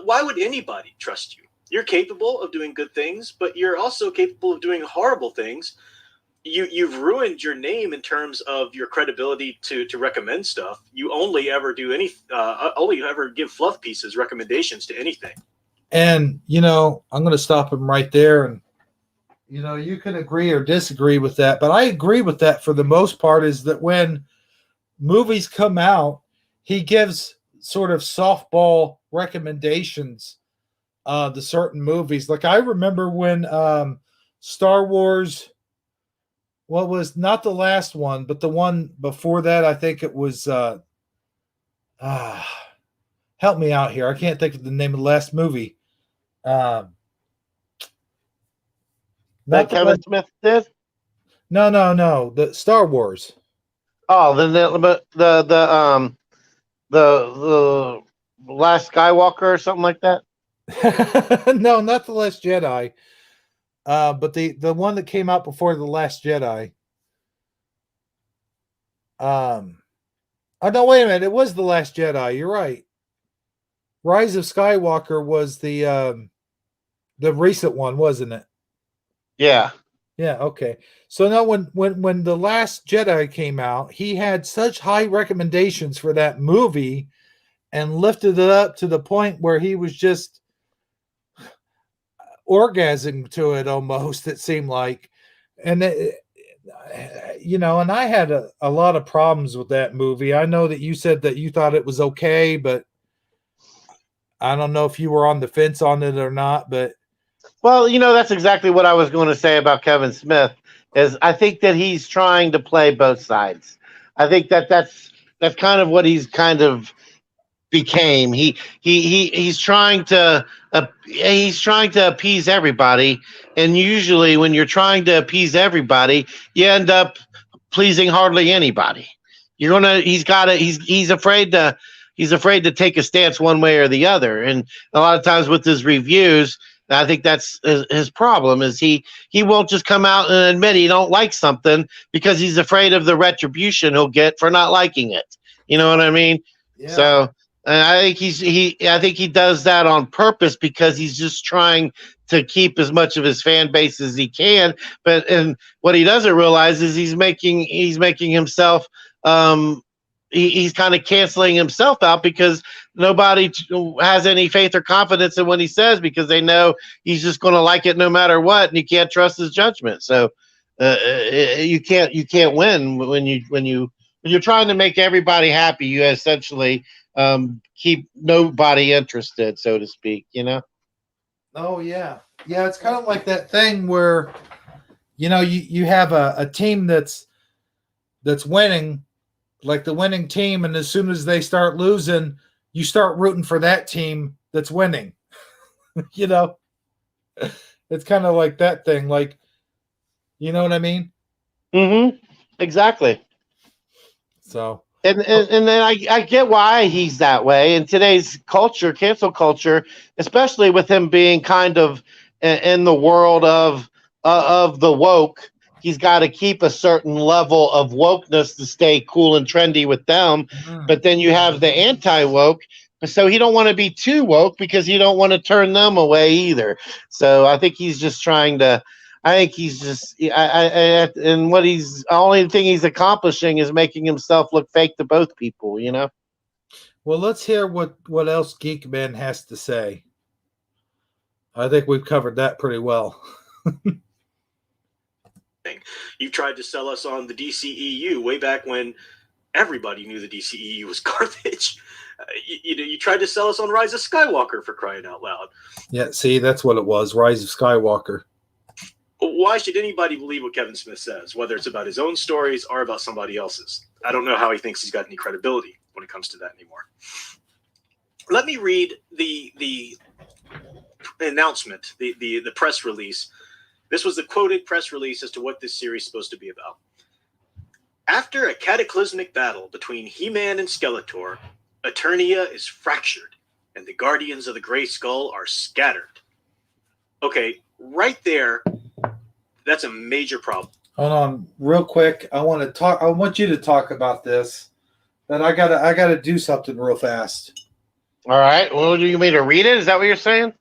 Why would anybody trust you? You're capable of doing good things, but you're also capable of doing horrible things. You've ruined your name in terms of your credibility to recommend stuff. You only ever do only ever give fluff pieces recommendations to anything. And, I'm going to stop him right there. And, you can agree or disagree with that. But I agree with that for the most part, is that when movies come out, he gives sort of softball recommendations to certain movies. Like I remember when Star Wars, was not the last one, but the one before that, I think it was, help me out here. I can't think of the name of the last movie. That Kevin Smith did? No. The Star Wars. Oh, the Last Skywalker or something like that. No, not the Last Jedi. But the one that came out before the Last Jedi. Oh no, wait a minute. It was the Last Jedi. You're right. Rise of Skywalker was the recent one, wasn't it? Yeah. Yeah, okay. So now when the Last Jedi came out, he had such high recommendations for that movie and lifted it up to the point where he was just orgasming to it almost, it seemed like. And and I had a lot of problems with that movie. I know that you said that you thought it was okay, but I don't know if you were on the fence on it or not. But well, that's exactly what I was going to say about Kevin Smith. Is I think that he's trying to play both sides. I think that's kind of what he's kind of became. He's trying to appease everybody, and usually when you're trying to appease everybody, you end up pleasing hardly anybody. He's afraid to take a stance one way or the other, and a lot of times with his reviews, I think that's his problem. Is he won't just come out and admit he don't like something because he's afraid of the retribution he'll get for not liking it. You know what I mean? yeah. So. And I think he does that on purpose because he's just trying to keep as much of his fan base as he can. And what he doesn't realize is he's making himself he's kind of canceling himself out because nobody has any faith or confidence in what he says because they know he's just going to like it no matter what, and you can't trust his judgment. So you can't win when you're trying to make everybody happy. You essentially keep nobody interested, so to speak. You know. Oh yeah, yeah. It's kind of like that thing where, you have a team that's winning, like the winning team, and as soon as they start losing, you start rooting for that team that's winning. It's kind of like that thing, like, you know what I mean? Mm-hmm. Exactly. So. And then I get why he's that way in today's culture, cancel culture, especially with him being kind of in the world of the woke. He's got to keep a certain level of wokeness to stay cool and trendy with them. But then you have the anti-woke, so he don't want to be too woke because he don't want to turn them away either. So I think he's just trying to. I think he's just, and what the only thing he's accomplishing is making himself look fake to both people, you know? Well, let's hear what else Geek Man has to say. I think we've covered that pretty well. You tried to sell us on the DCEU way back when everybody knew the DCEU was garbage. You tried to sell us on Rise of Skywalker, for crying out loud. Yeah, see, that's what it was, Rise of Skywalker. Why should anybody believe what Kevin Smith says, whether it's about his own stories or about somebody else's? I don't know how he thinks he's got any credibility when it comes to that anymore. Let me read the announcement, the press release. This was the quoted press release as to what this series is supposed to be about. After a cataclysmic battle between He-Man and Skeletor, Eternia is fractured, and the Guardians of the Grey Skull are scattered. Okay, right there, that's a major problem. Hold on, real quick. I want you to talk about this. Then I gotta do something real fast. All right. Well, do you mean to read it? Is that what you're saying?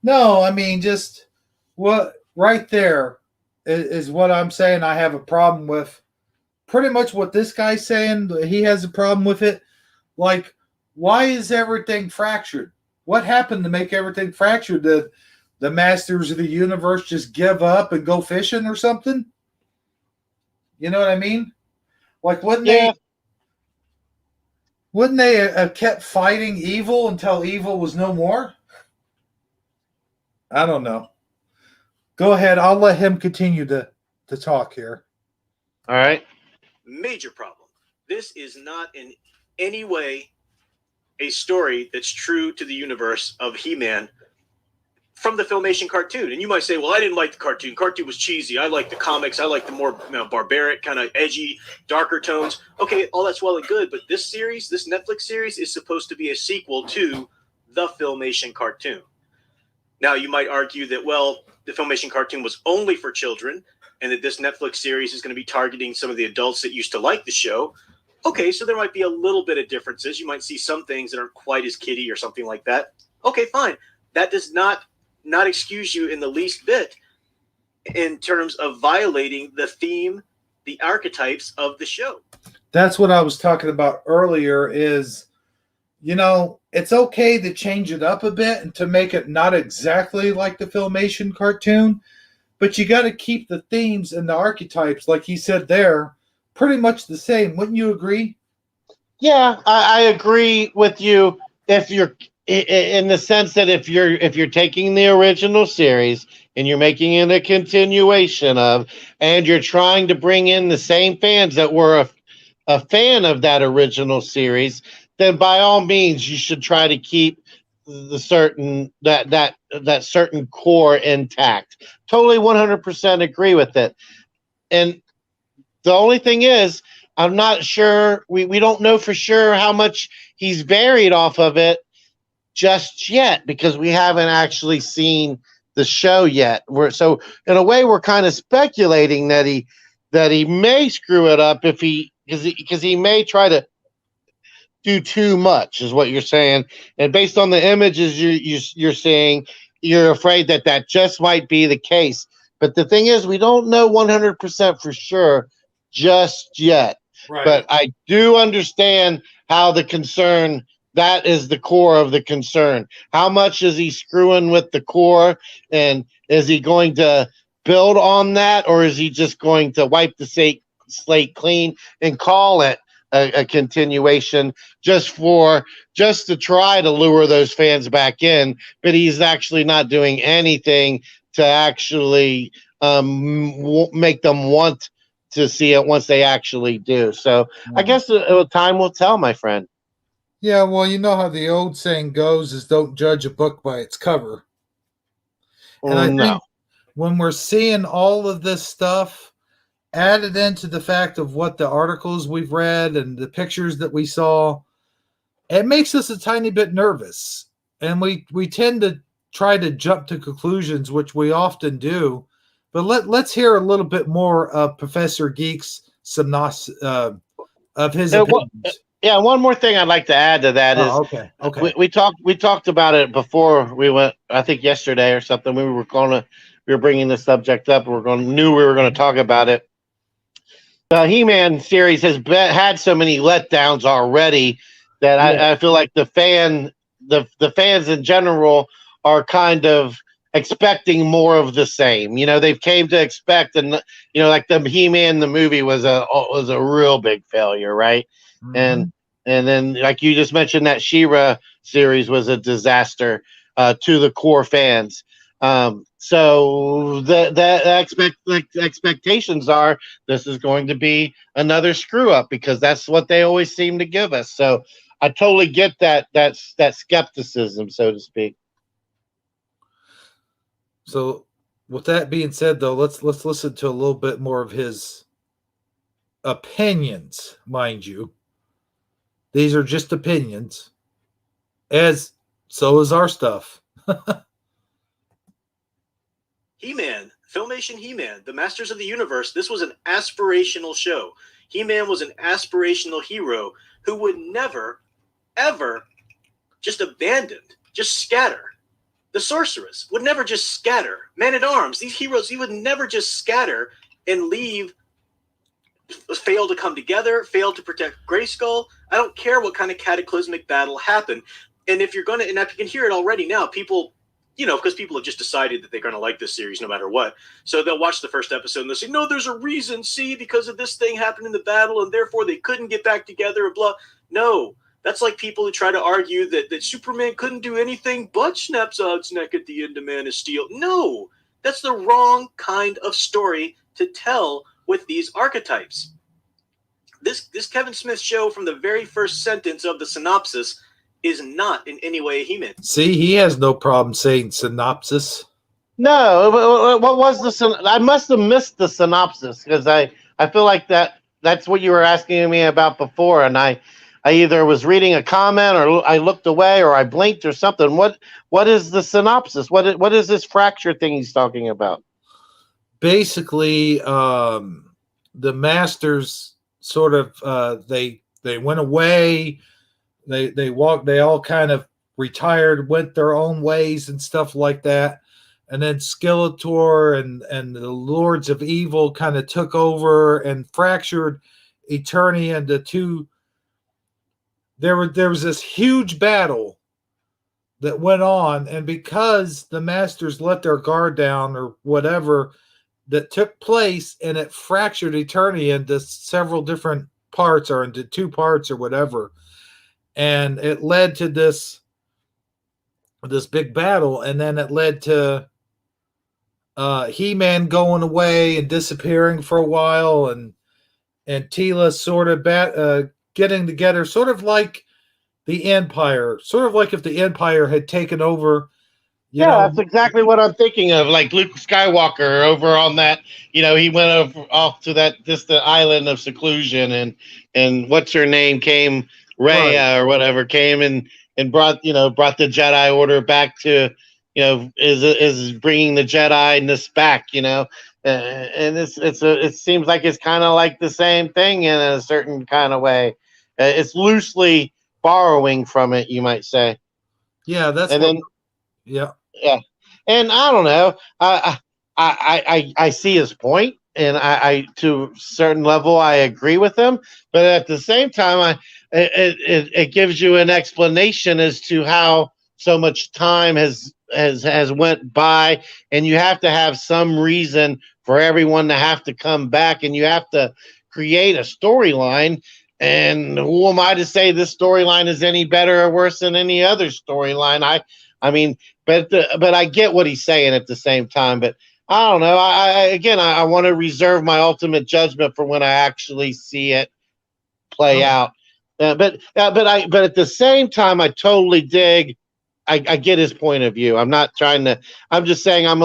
No, I mean just what right there is what I'm saying. I have a problem with. Pretty much what this guy's saying. He has a problem with it. Like, why is everything fractured? What happened to make everything fractured? Did the masters of the universe just give up and go fishing or something? You know what I mean? Like, wouldn't they have kept fighting evil until evil was no more? I don't know. Go ahead. I'll let him continue to talk here. All right. Major problem. This is not in any way a story that's true to the universe of He-Man from the Filmation cartoon. And you might say, well, I didn't like the cartoon. Cartoon was cheesy. I like the comics. I like the more barbaric, kind of edgy, darker tones. Okay, all that's well and good, but this series, this Netflix series, is supposed to be a sequel to the Filmation cartoon. Now, you might argue that, well, the Filmation cartoon was only for children, and that this Netflix series is going to be targeting some of the adults that used to like the show. Okay, so there might be a little bit of differences. You might see some things that aren't quite as kiddie or something like that. Okay, fine. That does not excuse you in the least bit in terms of violating the theme, the archetypes of the show. That's what I was talking about earlier is, it's okay to change it up a bit and to make it not exactly like the Filmation cartoon, but you got to keep the themes and the archetypes, like he said there, pretty much the same. Wouldn't you agree? Yeah, I agree with you. If you're in the sense that if you're taking the original series and you're making it a continuation of, and you're trying to bring in the same fans that were a fan of that original series, then by all means you should try to keep the certain that certain core intact. Totally 100% agree with it. And the only thing is, I'm not sure, we don't know for sure how much he's buried off of it just yet, because we haven't actually seen the show yet. So in a way, we're kind of speculating that he may screw it up because he may try to do too much, is what you're saying. And based on the images you're seeing, you're afraid that just might be the case. But the thing is, we don't know 100% for sure just yet. Right. But I do understand how the concern, that is the core of the concern. How much is he screwing with the core, and is he going to build on that, or is he just going to wipe the slate clean and call it a continuation just to try to lure those fans back in? But he's actually not doing anything to actually make them want to see it once they actually do. So I guess time will tell, my friend. Yeah, well, you know how the old saying goes is don't judge a book by its cover. And I think when we're seeing all of this stuff added into the fact of what the articles we've read and the pictures that we saw, it makes us a tiny bit nervous. And we tend to try to jump to conclusions, which we often do. But let's hear a little bit more of Professor Geek's synopsis of his opinions. Yeah, one more thing I'd like to add to that is okay. We talked about it before we went. I think yesterday or something. We were bringing the subject up. We were going to talk about it. The He-Man series has had so many letdowns already that I feel like the fans in general are kind of expecting more of the same. You know, they've came to expect, and you know, like the He-Man the movie was a real big failure, right? Mm-hmm. And then, like you just mentioned, that She-Ra series was a disaster to the core fans. So the expectations are this is going to be another screw up, because that's what they always seem to give us. So I totally get that skepticism, so to speak. So with that being said, though, let's listen to a little bit more of his opinions, mind you. These are just opinions, as so is our stuff. He-Man, Filmation He-Man, the Masters of the Universe. This was an aspirational show. He-Man was an aspirational hero who would never, ever just abandon, just scatter. The Sorceress would never just scatter. Man-at-Arms, these heroes, he would never just scatter and leave, fail to come together, fail to protect Grayskull. I don't care what kind of cataclysmic battle happened. And if you're going to, and if you can hear it already now, people, you know, because people have just decided that they're going to like this series no matter what. So they'll watch the first episode and they'll say, no, there's a reason, see, because of this thing happened in the battle and therefore they couldn't get back together and blah. No, that's like people who try to argue that Superman couldn't do anything but snap Zod's neck at the end of Man of Steel. No, that's the wrong kind of story to tell with these archetypes. This Kevin Smith show, from the very first sentence of the synopsis, is not in any way He-Man. See, he has no problem saying synopsis. No, what was the? I must have missed the synopsis, because I feel like that's what you were asking me about before, and I either was reading a comment, or I looked away, or I blinked, or something. What is the synopsis? What is this fracture thing he's talking about? Basically, the Masters sort of they went away. They walked. They all kind of retired, went their own ways and stuff like that. And then Skeletor and the Lords of Evil kind of took over and fractured Eternia into two. There was this huge battle that went on, and because the Masters let their guard down or whatever that took place, and it fractured Eternia into several different parts, or into two parts or whatever. And it led to this big battle, and then it led to He-Man going away and disappearing for a while, and Tila sort of getting together, sort of like the Empire, sort of like if the Empire had taken over. You know, that's exactly what I'm thinking of. Like Luke Skywalker over on that, you know, he went off to that the island of seclusion, and what's her name came. Rey or whatever came and brought the Jedi Order back to, you know, is bringing the Jedi-ness back, you know, and it seems like it's kind of like the same thing in a certain kind of way. It's loosely borrowing from it, you might say. Yeah, that's yeah. And I don't know, I see his point, I to a certain level I agree with him, but at the same time, it gives you an explanation as to how so much time has went by, and you have to have some reason for everyone to have to come back, and you have to create a storyline. And who am I to say this storyline is any better or worse than any other storyline? I mean, but I get what he's saying at the same time. But I don't know. I want to reserve my ultimate judgment for when I actually see it play out. But at the same time, I totally dig. I get his point of view. I'm not trying to. I'm just saying I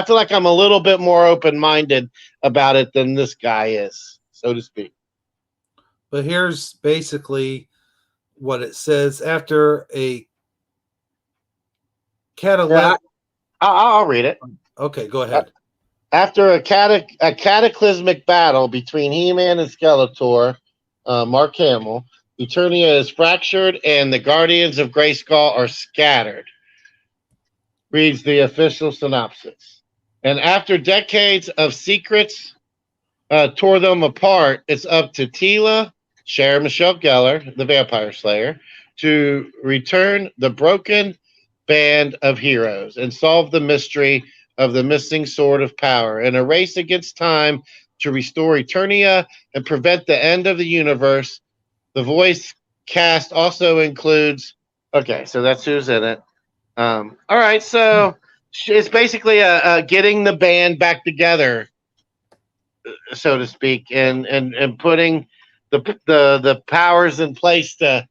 feel like I'm a little bit more open minded about it than this guy is, so to speak. But here's basically what it says after a catalytic. I'll read it. Okay, go ahead. After a cataclysmic battle between He-Man and Skeletor, Mark Hamill, Eternia is fractured and the Guardians of Grayskull are scattered, reads the official synopsis. And after decades of secrets tore them apart, it's up to Teela, Sarah Michelle Gellar, the Vampire Slayer, to return the broken band of heroes and solve the mystery of the missing sword of power in a race against time to restore Eternia and prevent the end of the universe. The voice cast also includes. Okay, so that's who's in it. All right, so it's basically getting the band back together, so to speak, and putting the powers in place to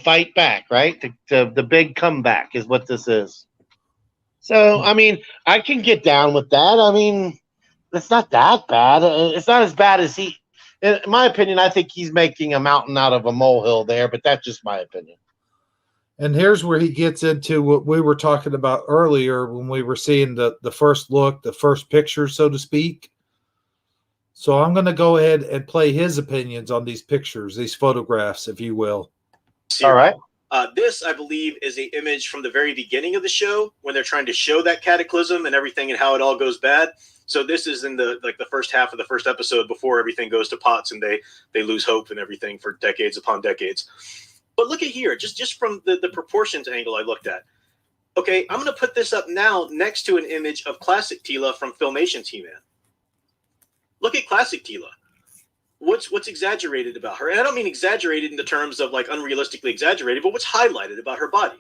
fight back, right? To the big comeback is what this is. So, I mean, I can get down with that. I mean, it's not that bad. It's not as bad as in my opinion, I think he's making a mountain out of a molehill there, but that's just my opinion. And here's where he gets into what we were talking about earlier when we were seeing the first look, the first picture, so to speak. So I'm going to go ahead and play his opinions on these pictures, these photographs, if you will. All right. This, I believe, is an image from the very beginning of the show when they're trying to show that cataclysm and everything and how it all goes bad. So this is in the first half of the first episode before everything goes to pots and they lose hope and everything for decades upon decades. But look at here, just from the proportions angle I looked at. Okay, I'm going to put this up now next to an image of classic Teela from Filmation's He-Man. Look at classic Teela. What's exaggerated about her? And I don't mean exaggerated in the terms of like unrealistically exaggerated, but what's highlighted about her body?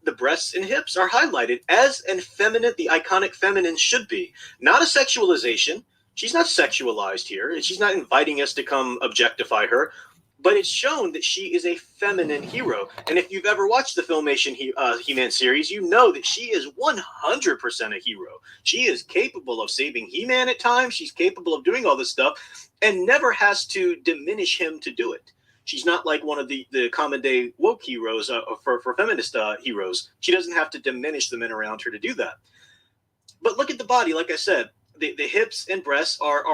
The breasts and hips are highlighted as an feminine, the iconic feminine should be. Not a sexualization. She's not sexualized here, and she's not inviting us to come objectify her. But it's shown that she is a feminine hero. And if you've ever watched the Filmation He-Man series, you know that she is 100% a hero. She is capable of saving He-Man at times. She's capable of doing all this stuff and never has to diminish him to do it. She's not like one of the common day woke heroes for feminist heroes. She doesn't have to diminish the men around her to do that. But look at the body. Like I said, the hips and breasts are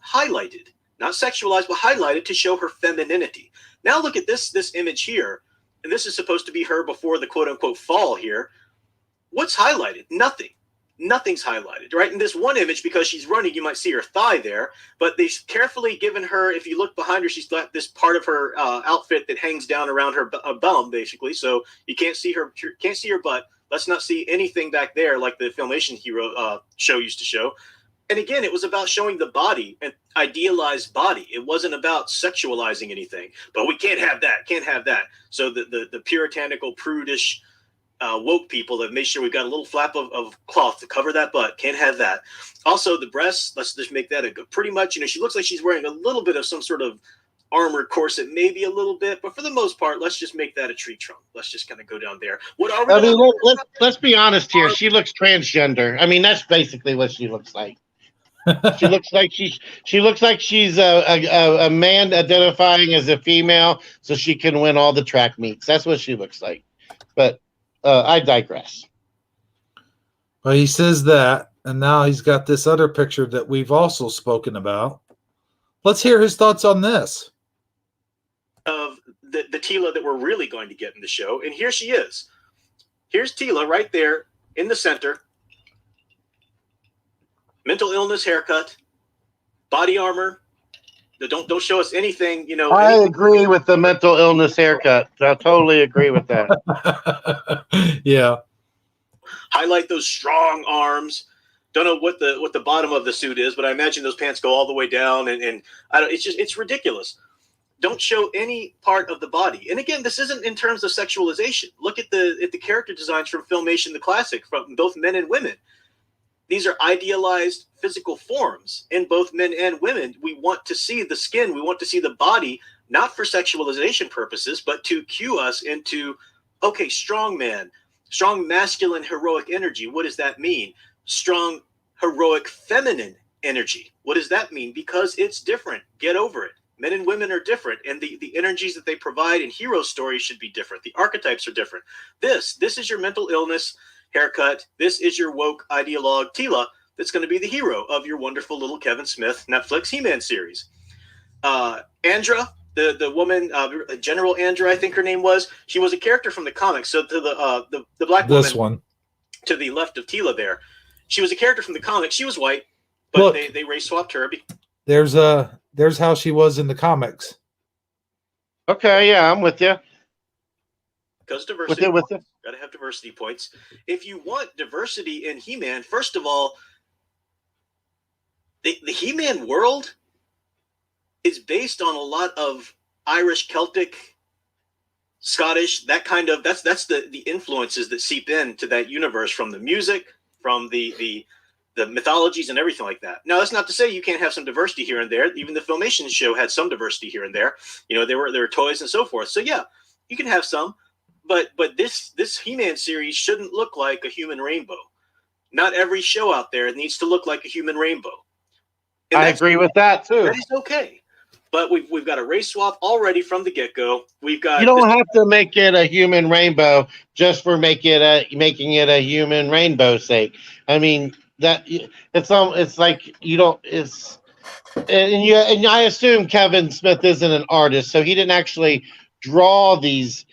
highlighted. Not sexualized, but highlighted to show her femininity. Now look at this image here. And this is supposed to be her before the quote-unquote fall here. What's highlighted? Nothing. Nothing's highlighted, right? In this one image, because she's running, you might see her thigh there. But they've carefully given her, if you look behind her, she's got this part of her outfit that hangs down around her bum, basically. So you can't see her butt. Let's not see anything back there like the Filmation hero show used to show. And again, it was about showing the body, an idealized body. It wasn't about sexualizing anything. But we can't have that, can't have that. So the puritanical, prudish, woke people have made sure we've got a little flap of cloth to cover that butt. Can't have that. Also, the breasts, let's just make that pretty much, she looks like she's wearing a little bit of some sort of armored corset, maybe a little bit. But for the most part, let's just make that a tree trunk. Let's just kind of go down there. What are we let's be honest here. She looks transgender. I mean, that's basically what she looks like. She looks like she's a man identifying as a female, so she can win all the track meets. That's what she looks like. But I digress. Well, he says that, and now he's got this other picture that we've also spoken about. Let's hear his thoughts on this. Of the Teela that we're really going to get in the show, and here she is. Here's Teela right there in the center. mental illness haircut, body armor. Don't show us anything, I agree with the mental illness haircut. I totally agree with that. Yeah. Highlight those strong arms. Don't know what the bottom of the suit is, but I imagine those pants go all the way down, and I don't. It's ridiculous. Don't show any part of the body. And again, this isn't in terms of sexualization. Look at the character designs from Filmation the Classic, from both men and women. These are idealized physical forms in both men and women. We want to see the skin. We want to see the body, not for sexualization purposes, but to cue us into, okay, strong man, strong masculine heroic energy. What does that mean? Strong heroic feminine energy. What does that mean? Because it's different. Get over it. Men and women are different, and the energies that they provide in hero stories should be different. The archetypes are different. This is your mental illness haircut. This is your woke ideologue Tila that's going to be the hero of your wonderful little Kevin Smith Netflix He-Man series. Andra, the woman, General Andra, I think her name was. She was a character from the comics. So to the black woman, This one to the left of Tila there, she was a character from the comics. She was white, but Look, they race swapped her. there's how she was in the comics. Okay, yeah, I'm with you. Because diversity. With it. Got to have diversity points. If you want diversity in He-Man, first of all, the He-Man world is based on a lot of Irish, Celtic, Scottish, that kind of, that's the influences that seep into that universe from the music, from the mythologies and everything like that. Now, that's not to say you can't have some diversity here and there. Even the Filmation show had some diversity here and there. There were toys and so forth. So yeah, you can have some. But this He-Man series shouldn't look like a human rainbow. Not every show out there needs to look like a human rainbow. And I agree with that too. That is okay. But we've got a race swap already from the get-go. We've got You don't have to make it a human rainbow just for making it a human rainbow sake. I mean that it's like you don't it's and I assume Kevin Smith isn't an artist, so he didn't actually draw these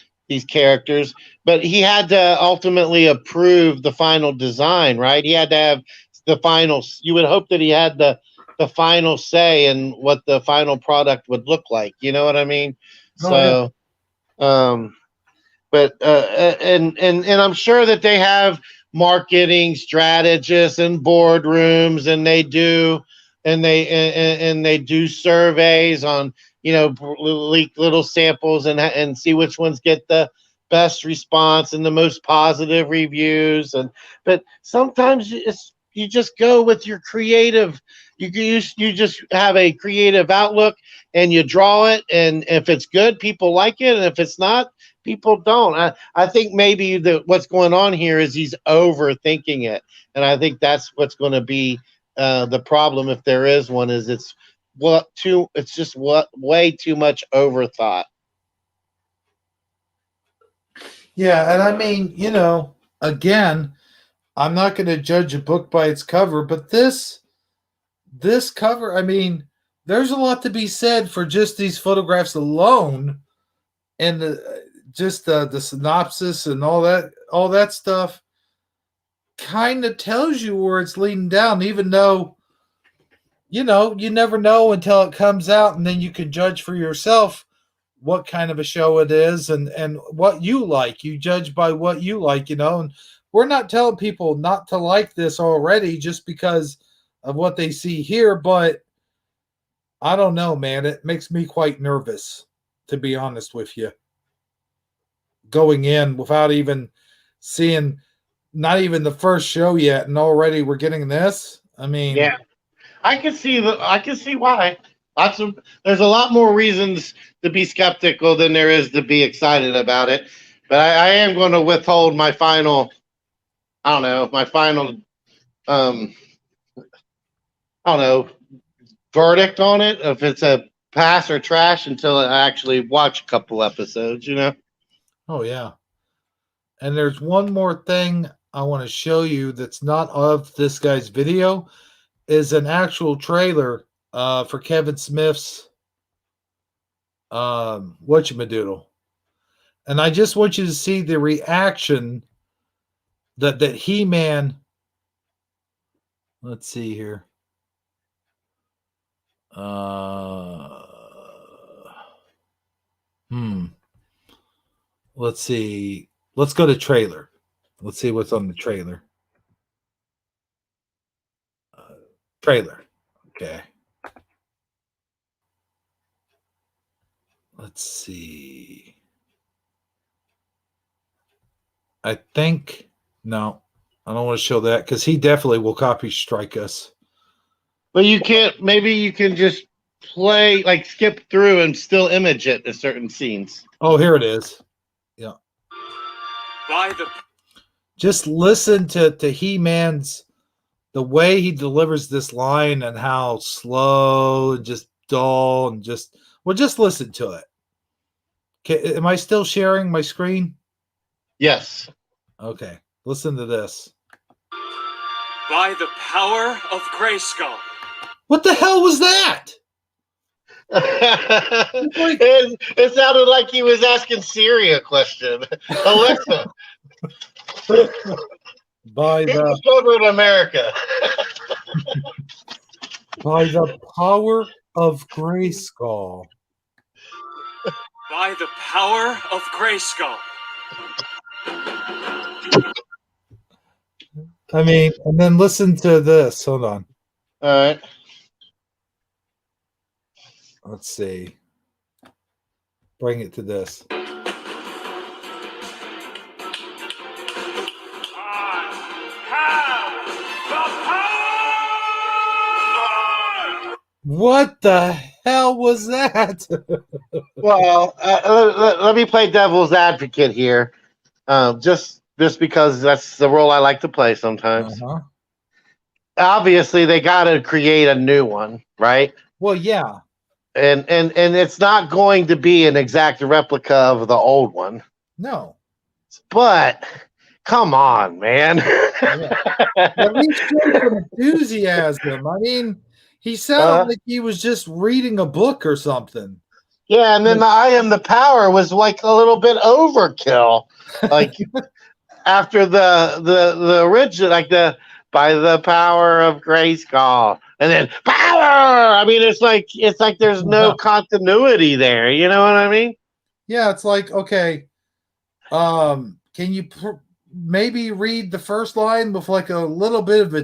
characters, but he had to ultimately approve the final design, right? He had to have the final. You would hope that he had the final say in what the final product would look like. You know what I mean? Oh, so, but and I'm sure that they have marketing strategists and boardrooms, and they do surveys on leak little samples and see which ones get the best response and the most positive reviews. But sometimes you just go with your creative. You just have a creative outlook and you draw it, and if it's good, people like it, and if it's not, people don't. I think maybe what's going on here is he's overthinking it, and I think that's what's going to be the problem, if there is one, is it's just way too much overthought. Yeah, and I mean, again, I'm not going to judge a book by its cover, but this cover, I mean, there's a lot to be said for just these photographs alone, and the synopsis and all that stuff kind of tells you where it's leading down, even though you never know until it comes out, and then you can judge for yourself what kind of a show it is and what you like. You judge by what you like, and we're not telling people not to like this already just because of what they see here, but I don't know, man. It makes me quite nervous, to be honest with you. Going in without even seeing not even the first show yet, and already we're getting this. I mean, yeah, I can see why. There's a lot more reasons to be skeptical than there is to be excited about it. But I am going to withhold my final, verdict on it, if it's a pass or trash, until I actually watch a couple episodes, Oh, yeah. And there's one more thing I want to show you that's not of this guy's video, is an actual trailer for Kevin Smith's whatchamadoodle. And I just want you to see the reaction that He-Man Let's see here. Let's see. Let's go to trailer. Let's see what's on the trailer. Trailer. Okay. Let's see. I think no, I don't want to show that because he definitely will copy strike us. But you can't. Maybe you can just play, like, skip through and still image it in certain scenes. Oh, here it is. Yeah. By the Just listen to He-Man's, the way he delivers this line and how slow and just dull and just listen to it. Okay, am I still sharing my screen? Yes. Okay, listen to this. by the power of Grayskull. What the hell was that? It sounded like he was asking Siri a question. Alexa, By who the discovered America? by the power of Grayskull. By the power of Grayskull. I mean, and then listen to this. Hold on. All right. Let's see. Bring it to this. What the hell was that? Well, let me play devil's advocate here, just because that's the role I like to play sometimes. Uh-huh. Obviously, they got to create a new one, right? Well, yeah. And it's not going to be an exact replica of the old one. No. But come on, man. Yeah. At least show some enthusiasm. I mean, he sounded like he was just reading a book or something. Yeah, and then the I am the power was like a little bit overkill. Like after the original, like the by the power of Grayskull, and then power. I mean, it's like there's no continuity there. You know what I mean? Yeah, it's like, okay, can you maybe read the first line with like a little bit of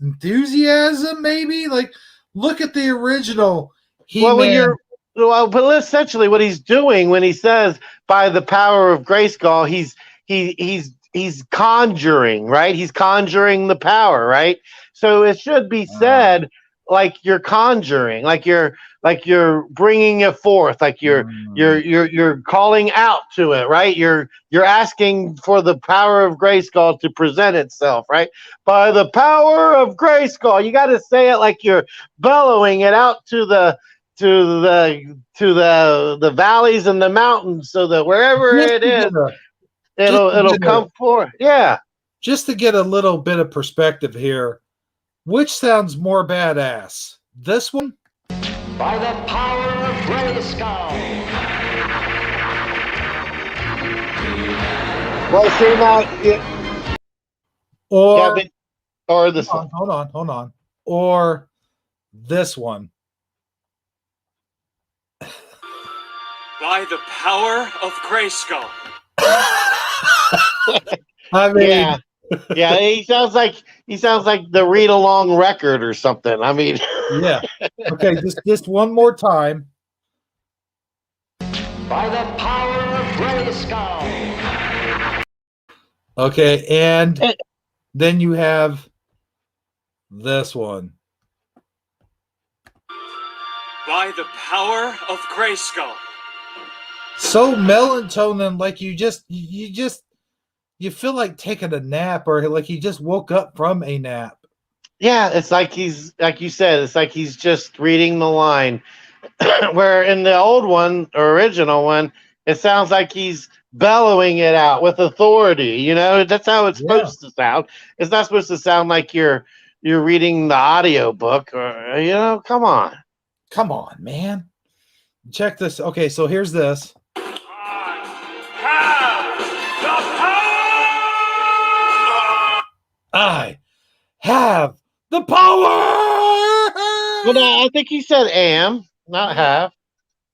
enthusiasm? Maybe like look at the original He-Man. But essentially what he's doing when he says by the power of Grayskull, he's conjuring, right? He's conjuring the power, right? So it should be said like you're conjuring, like you're bringing it forth, like you're calling out to it, right? You're asking for the power of Grayskull to present itself, right? By the power of Grayskull, you got to say it like you're bellowing it out to the valleys and the mountains, so that wherever it is, it'll come forth. Yeah. Just to get a little bit of perspective here, which sounds more badass? This one? By the power of Grayskull. Well, see now, or this one. Hold on. Or this one. By the power of Grayskull. I mean, yeah, he sounds like the read along record or something. I mean, yeah. Okay, just one more time. By the power of Grayskull. Okay, and then you have this one. By the power of Grayskull. So melatonin, like you feel like taking a nap, or like he just woke up from a nap. Yeah, it's like he's, like you said, it's like he's just reading the line. Where in the old one, or original one, it sounds like he's bellowing it out with authority. You know, that's how it's supposed to sound. It's not supposed to sound like you're reading the audio book, or come on. Come on, man. Check this. Okay, so here's this. I have The power. Well, no, I think he said am, not have.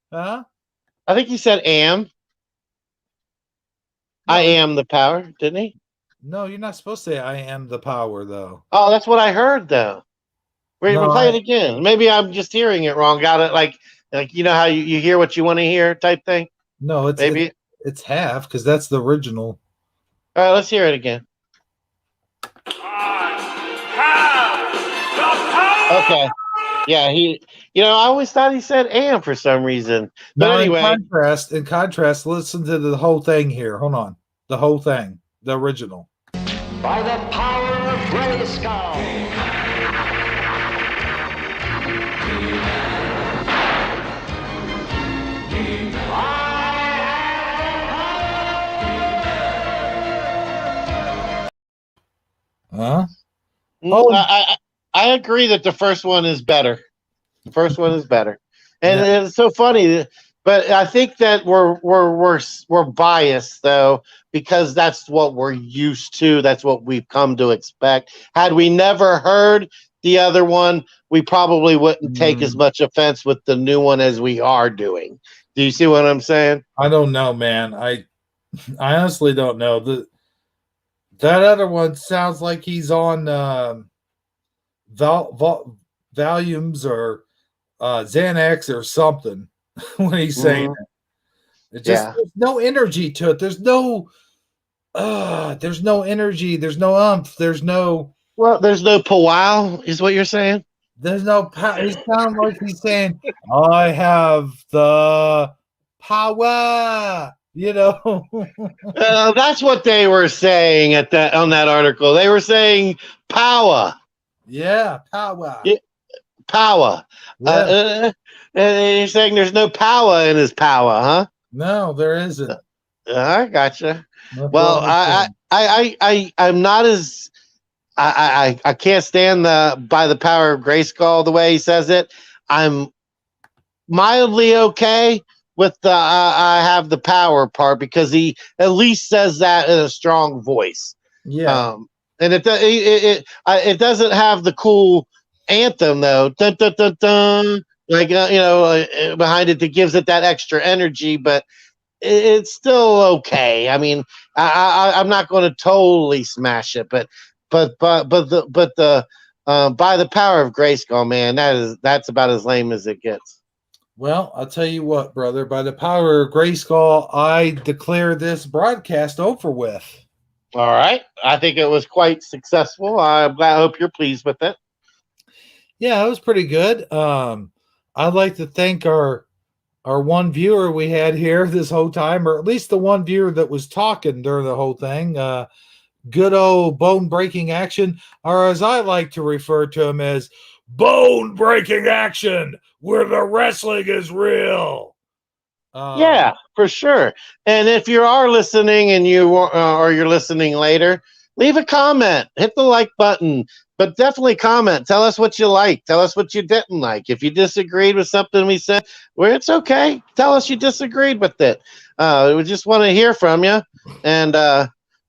Huh? I think he said am. No, I am the power, didn't he? No, you're not supposed to say I am the power, though. Oh, that's what I heard, though. No, Play it again. Maybe I'm just hearing it wrong. Got it? Like you know how you hear what you want to hear type thing? no, Maybe. it's half because that's the original. All right, let's hear it again. Okay. Yeah, I always thought he said am for some reason. But Now, anyway. in contrast, listen to the whole thing here. Hold on. The whole thing. The original. By the power of Grayskull. Huh? Oh, I agree that the first one is better. The first one is better, and it's so funny. But I think that we're biased though because that's what we're used to. That's what we've come to expect. Had we never heard the other one, we probably wouldn't take as much offense with the new one as we are doing. Do you see what I'm saying? I don't know, man. I honestly don't know. That other one sounds like he's on Valiums or Xanax or something when he's saying it. It just there's no energy to it. There's no energy. There's no umph. There's no powwow, is what you're saying? There's no power. He sounds like he's saying, I have the power. That's what they were saying on that article. They were saying power. Yeah, power. Yeah, power. Yeah. And you're saying there's no power in his power, huh? No, there isn't. I gotcha. Well, I'm not as I can't stand the by the power of Grayskull the way he says it. I'm mildly okay with the I have the power part because he at least says that in a strong voice. Yeah. And it doesn't have the cool anthem though, dun, dun, dun, dun, like behind it that gives it that extra energy, but it's still okay. I mean, I'm not going to totally smash it, but the by the power of Grayskull, man, that's about as lame as it gets. Well, I'll tell you what, brother. By the power of Grayskull, I declare this broadcast over with. All right. I think it was quite successful. I hope you're pleased with it. Yeah, it was pretty good. I'd like to thank our one viewer we had here this whole time, or at least the one viewer that was talking during the whole thing. Good old bone breaking action, or as I like to refer to him as bone breaking action, where the wrestling is real. Yeah, for sure. And if you are listening and or you're listening later, leave a comment, hit the like button, but definitely comment. Tell us what you like. Tell us what you didn't like. If you disagreed with something we said, well, it's okay. Tell us you disagreed with it. We just want to hear from you. And,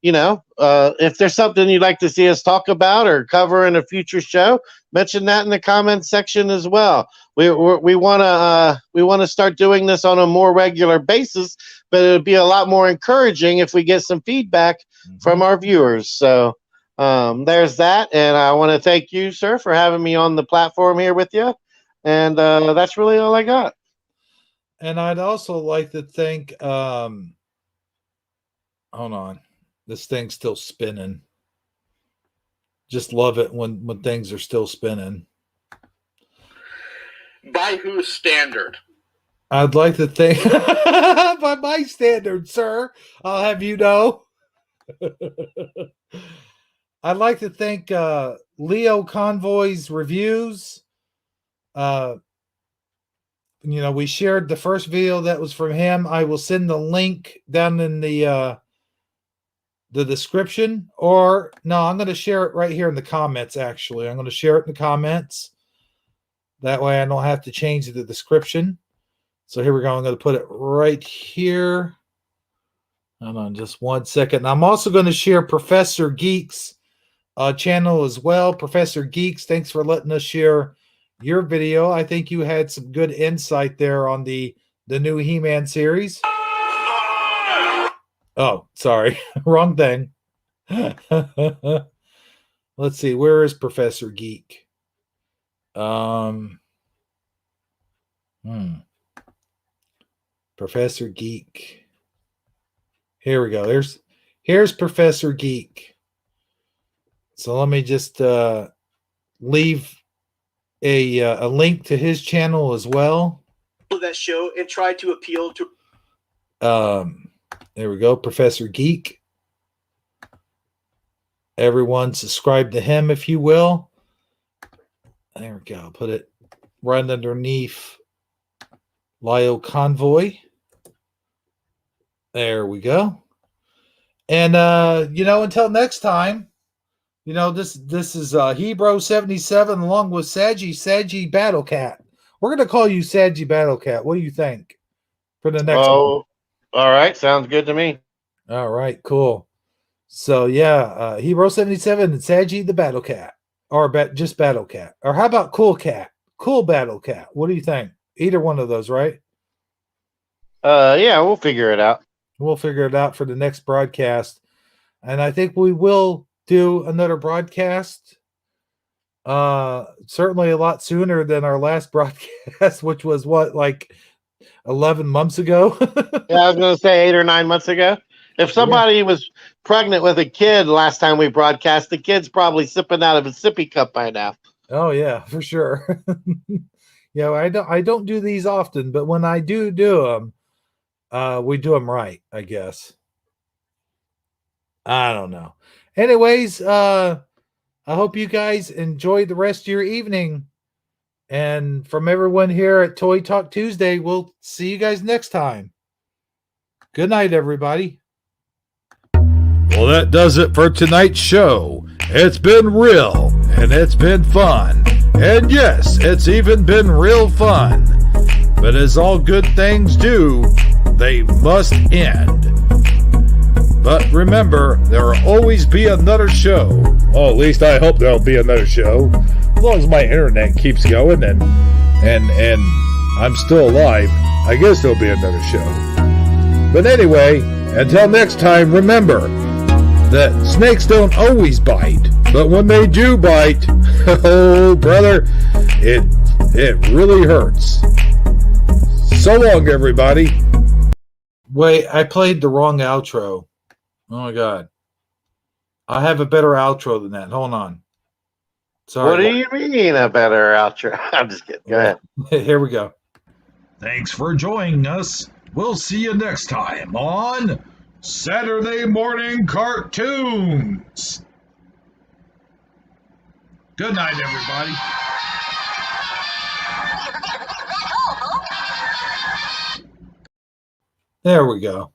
if there's something you'd like to see us talk about or cover in a future show, mention that in the comments section as well. We want to start doing this on a more regular basis, but it would be a lot more encouraging if we get some feedback from our viewers. So there's that, and I want to thank you, sir, for having me on the platform here with you. And that's really all I got. And I'd also like to thank. Hold on. This thing's still spinning. Just love it when things are still spinning. By whose standard? I'd like to thank by my standard, sir. I'll have you know. I'd like to thank Leo Convoy's reviews. We shared the first video that was from him. I will send the link down in the description, or no, I'm going to share it right here in the comments. Actually, I'm going to share it in the comments. That way I don't have to change the description. So here we go. I'm going to put it right here. Hold on just 1 second. I'm also going to share Professor Geek's channel as well. Professor Geeks, thanks for letting us share your video. I think you had some good insight there on the new He-Man series. Oh, sorry. Wrong thing. Let's see. Where is Professor Geek? Professor Geek. Here we go. Here's Professor Geek. So let me just leave a link to his channel as well. That show and try to appeal to. There we go, Professor Geek. Everyone subscribe to him if you will. There we go. Put it right underneath Lio Convoy. There we go. And until next time, this is Hebro77 along with Saggy Battle Cat. We're gonna call you Saggy Battle Cat. What do you think for the next one? All right, sounds good to me. All right, cool. So yeah, Hebro77 and Saggy the Battle Cat, or just Battle Cat, or how about Cool Cat, Cool Battle Cat? What do you think? Either one of those, right? Yeah, we'll figure it out. We'll figure it out for the next broadcast, and I think we will do another broadcast. Certainly a lot sooner than our last broadcast, which was like 11 months ago. Yeah, I was going to say 8 or 9 months ago. If somebody was pregnant with a kid last time we broadcast, the kid's probably sipping out of a sippy cup by now. Oh yeah, for sure. I don't do these often, but when I do them, we do them right, I guess. I don't know. Anyways, I hope you guys enjoy the rest of your evening. And from everyone here at Toy Talk Tuesday, we'll see you guys next time. Good night, everybody. Well, that does it for tonight's show. It's been real, and it's been fun. And yes, it's even been real fun. But as all good things do, they must end. But remember, there will always be another show. Oh, at least I hope there'll be another show. As long as my internet keeps going and I'm still alive, I guess there'll be another show. But anyway, until next time, remember that snakes don't always bite. But when they do bite, oh, brother, it really hurts. So long, everybody. Wait, I played the wrong outro. Oh my God. I have a better outro than that. Hold on. Sorry. What do you mean a better outro? I'm just kidding. Go ahead. Here we go. Thanks for joining us. We'll see you next time on Saturday Morning Cartoons. Good night, everybody. There we go.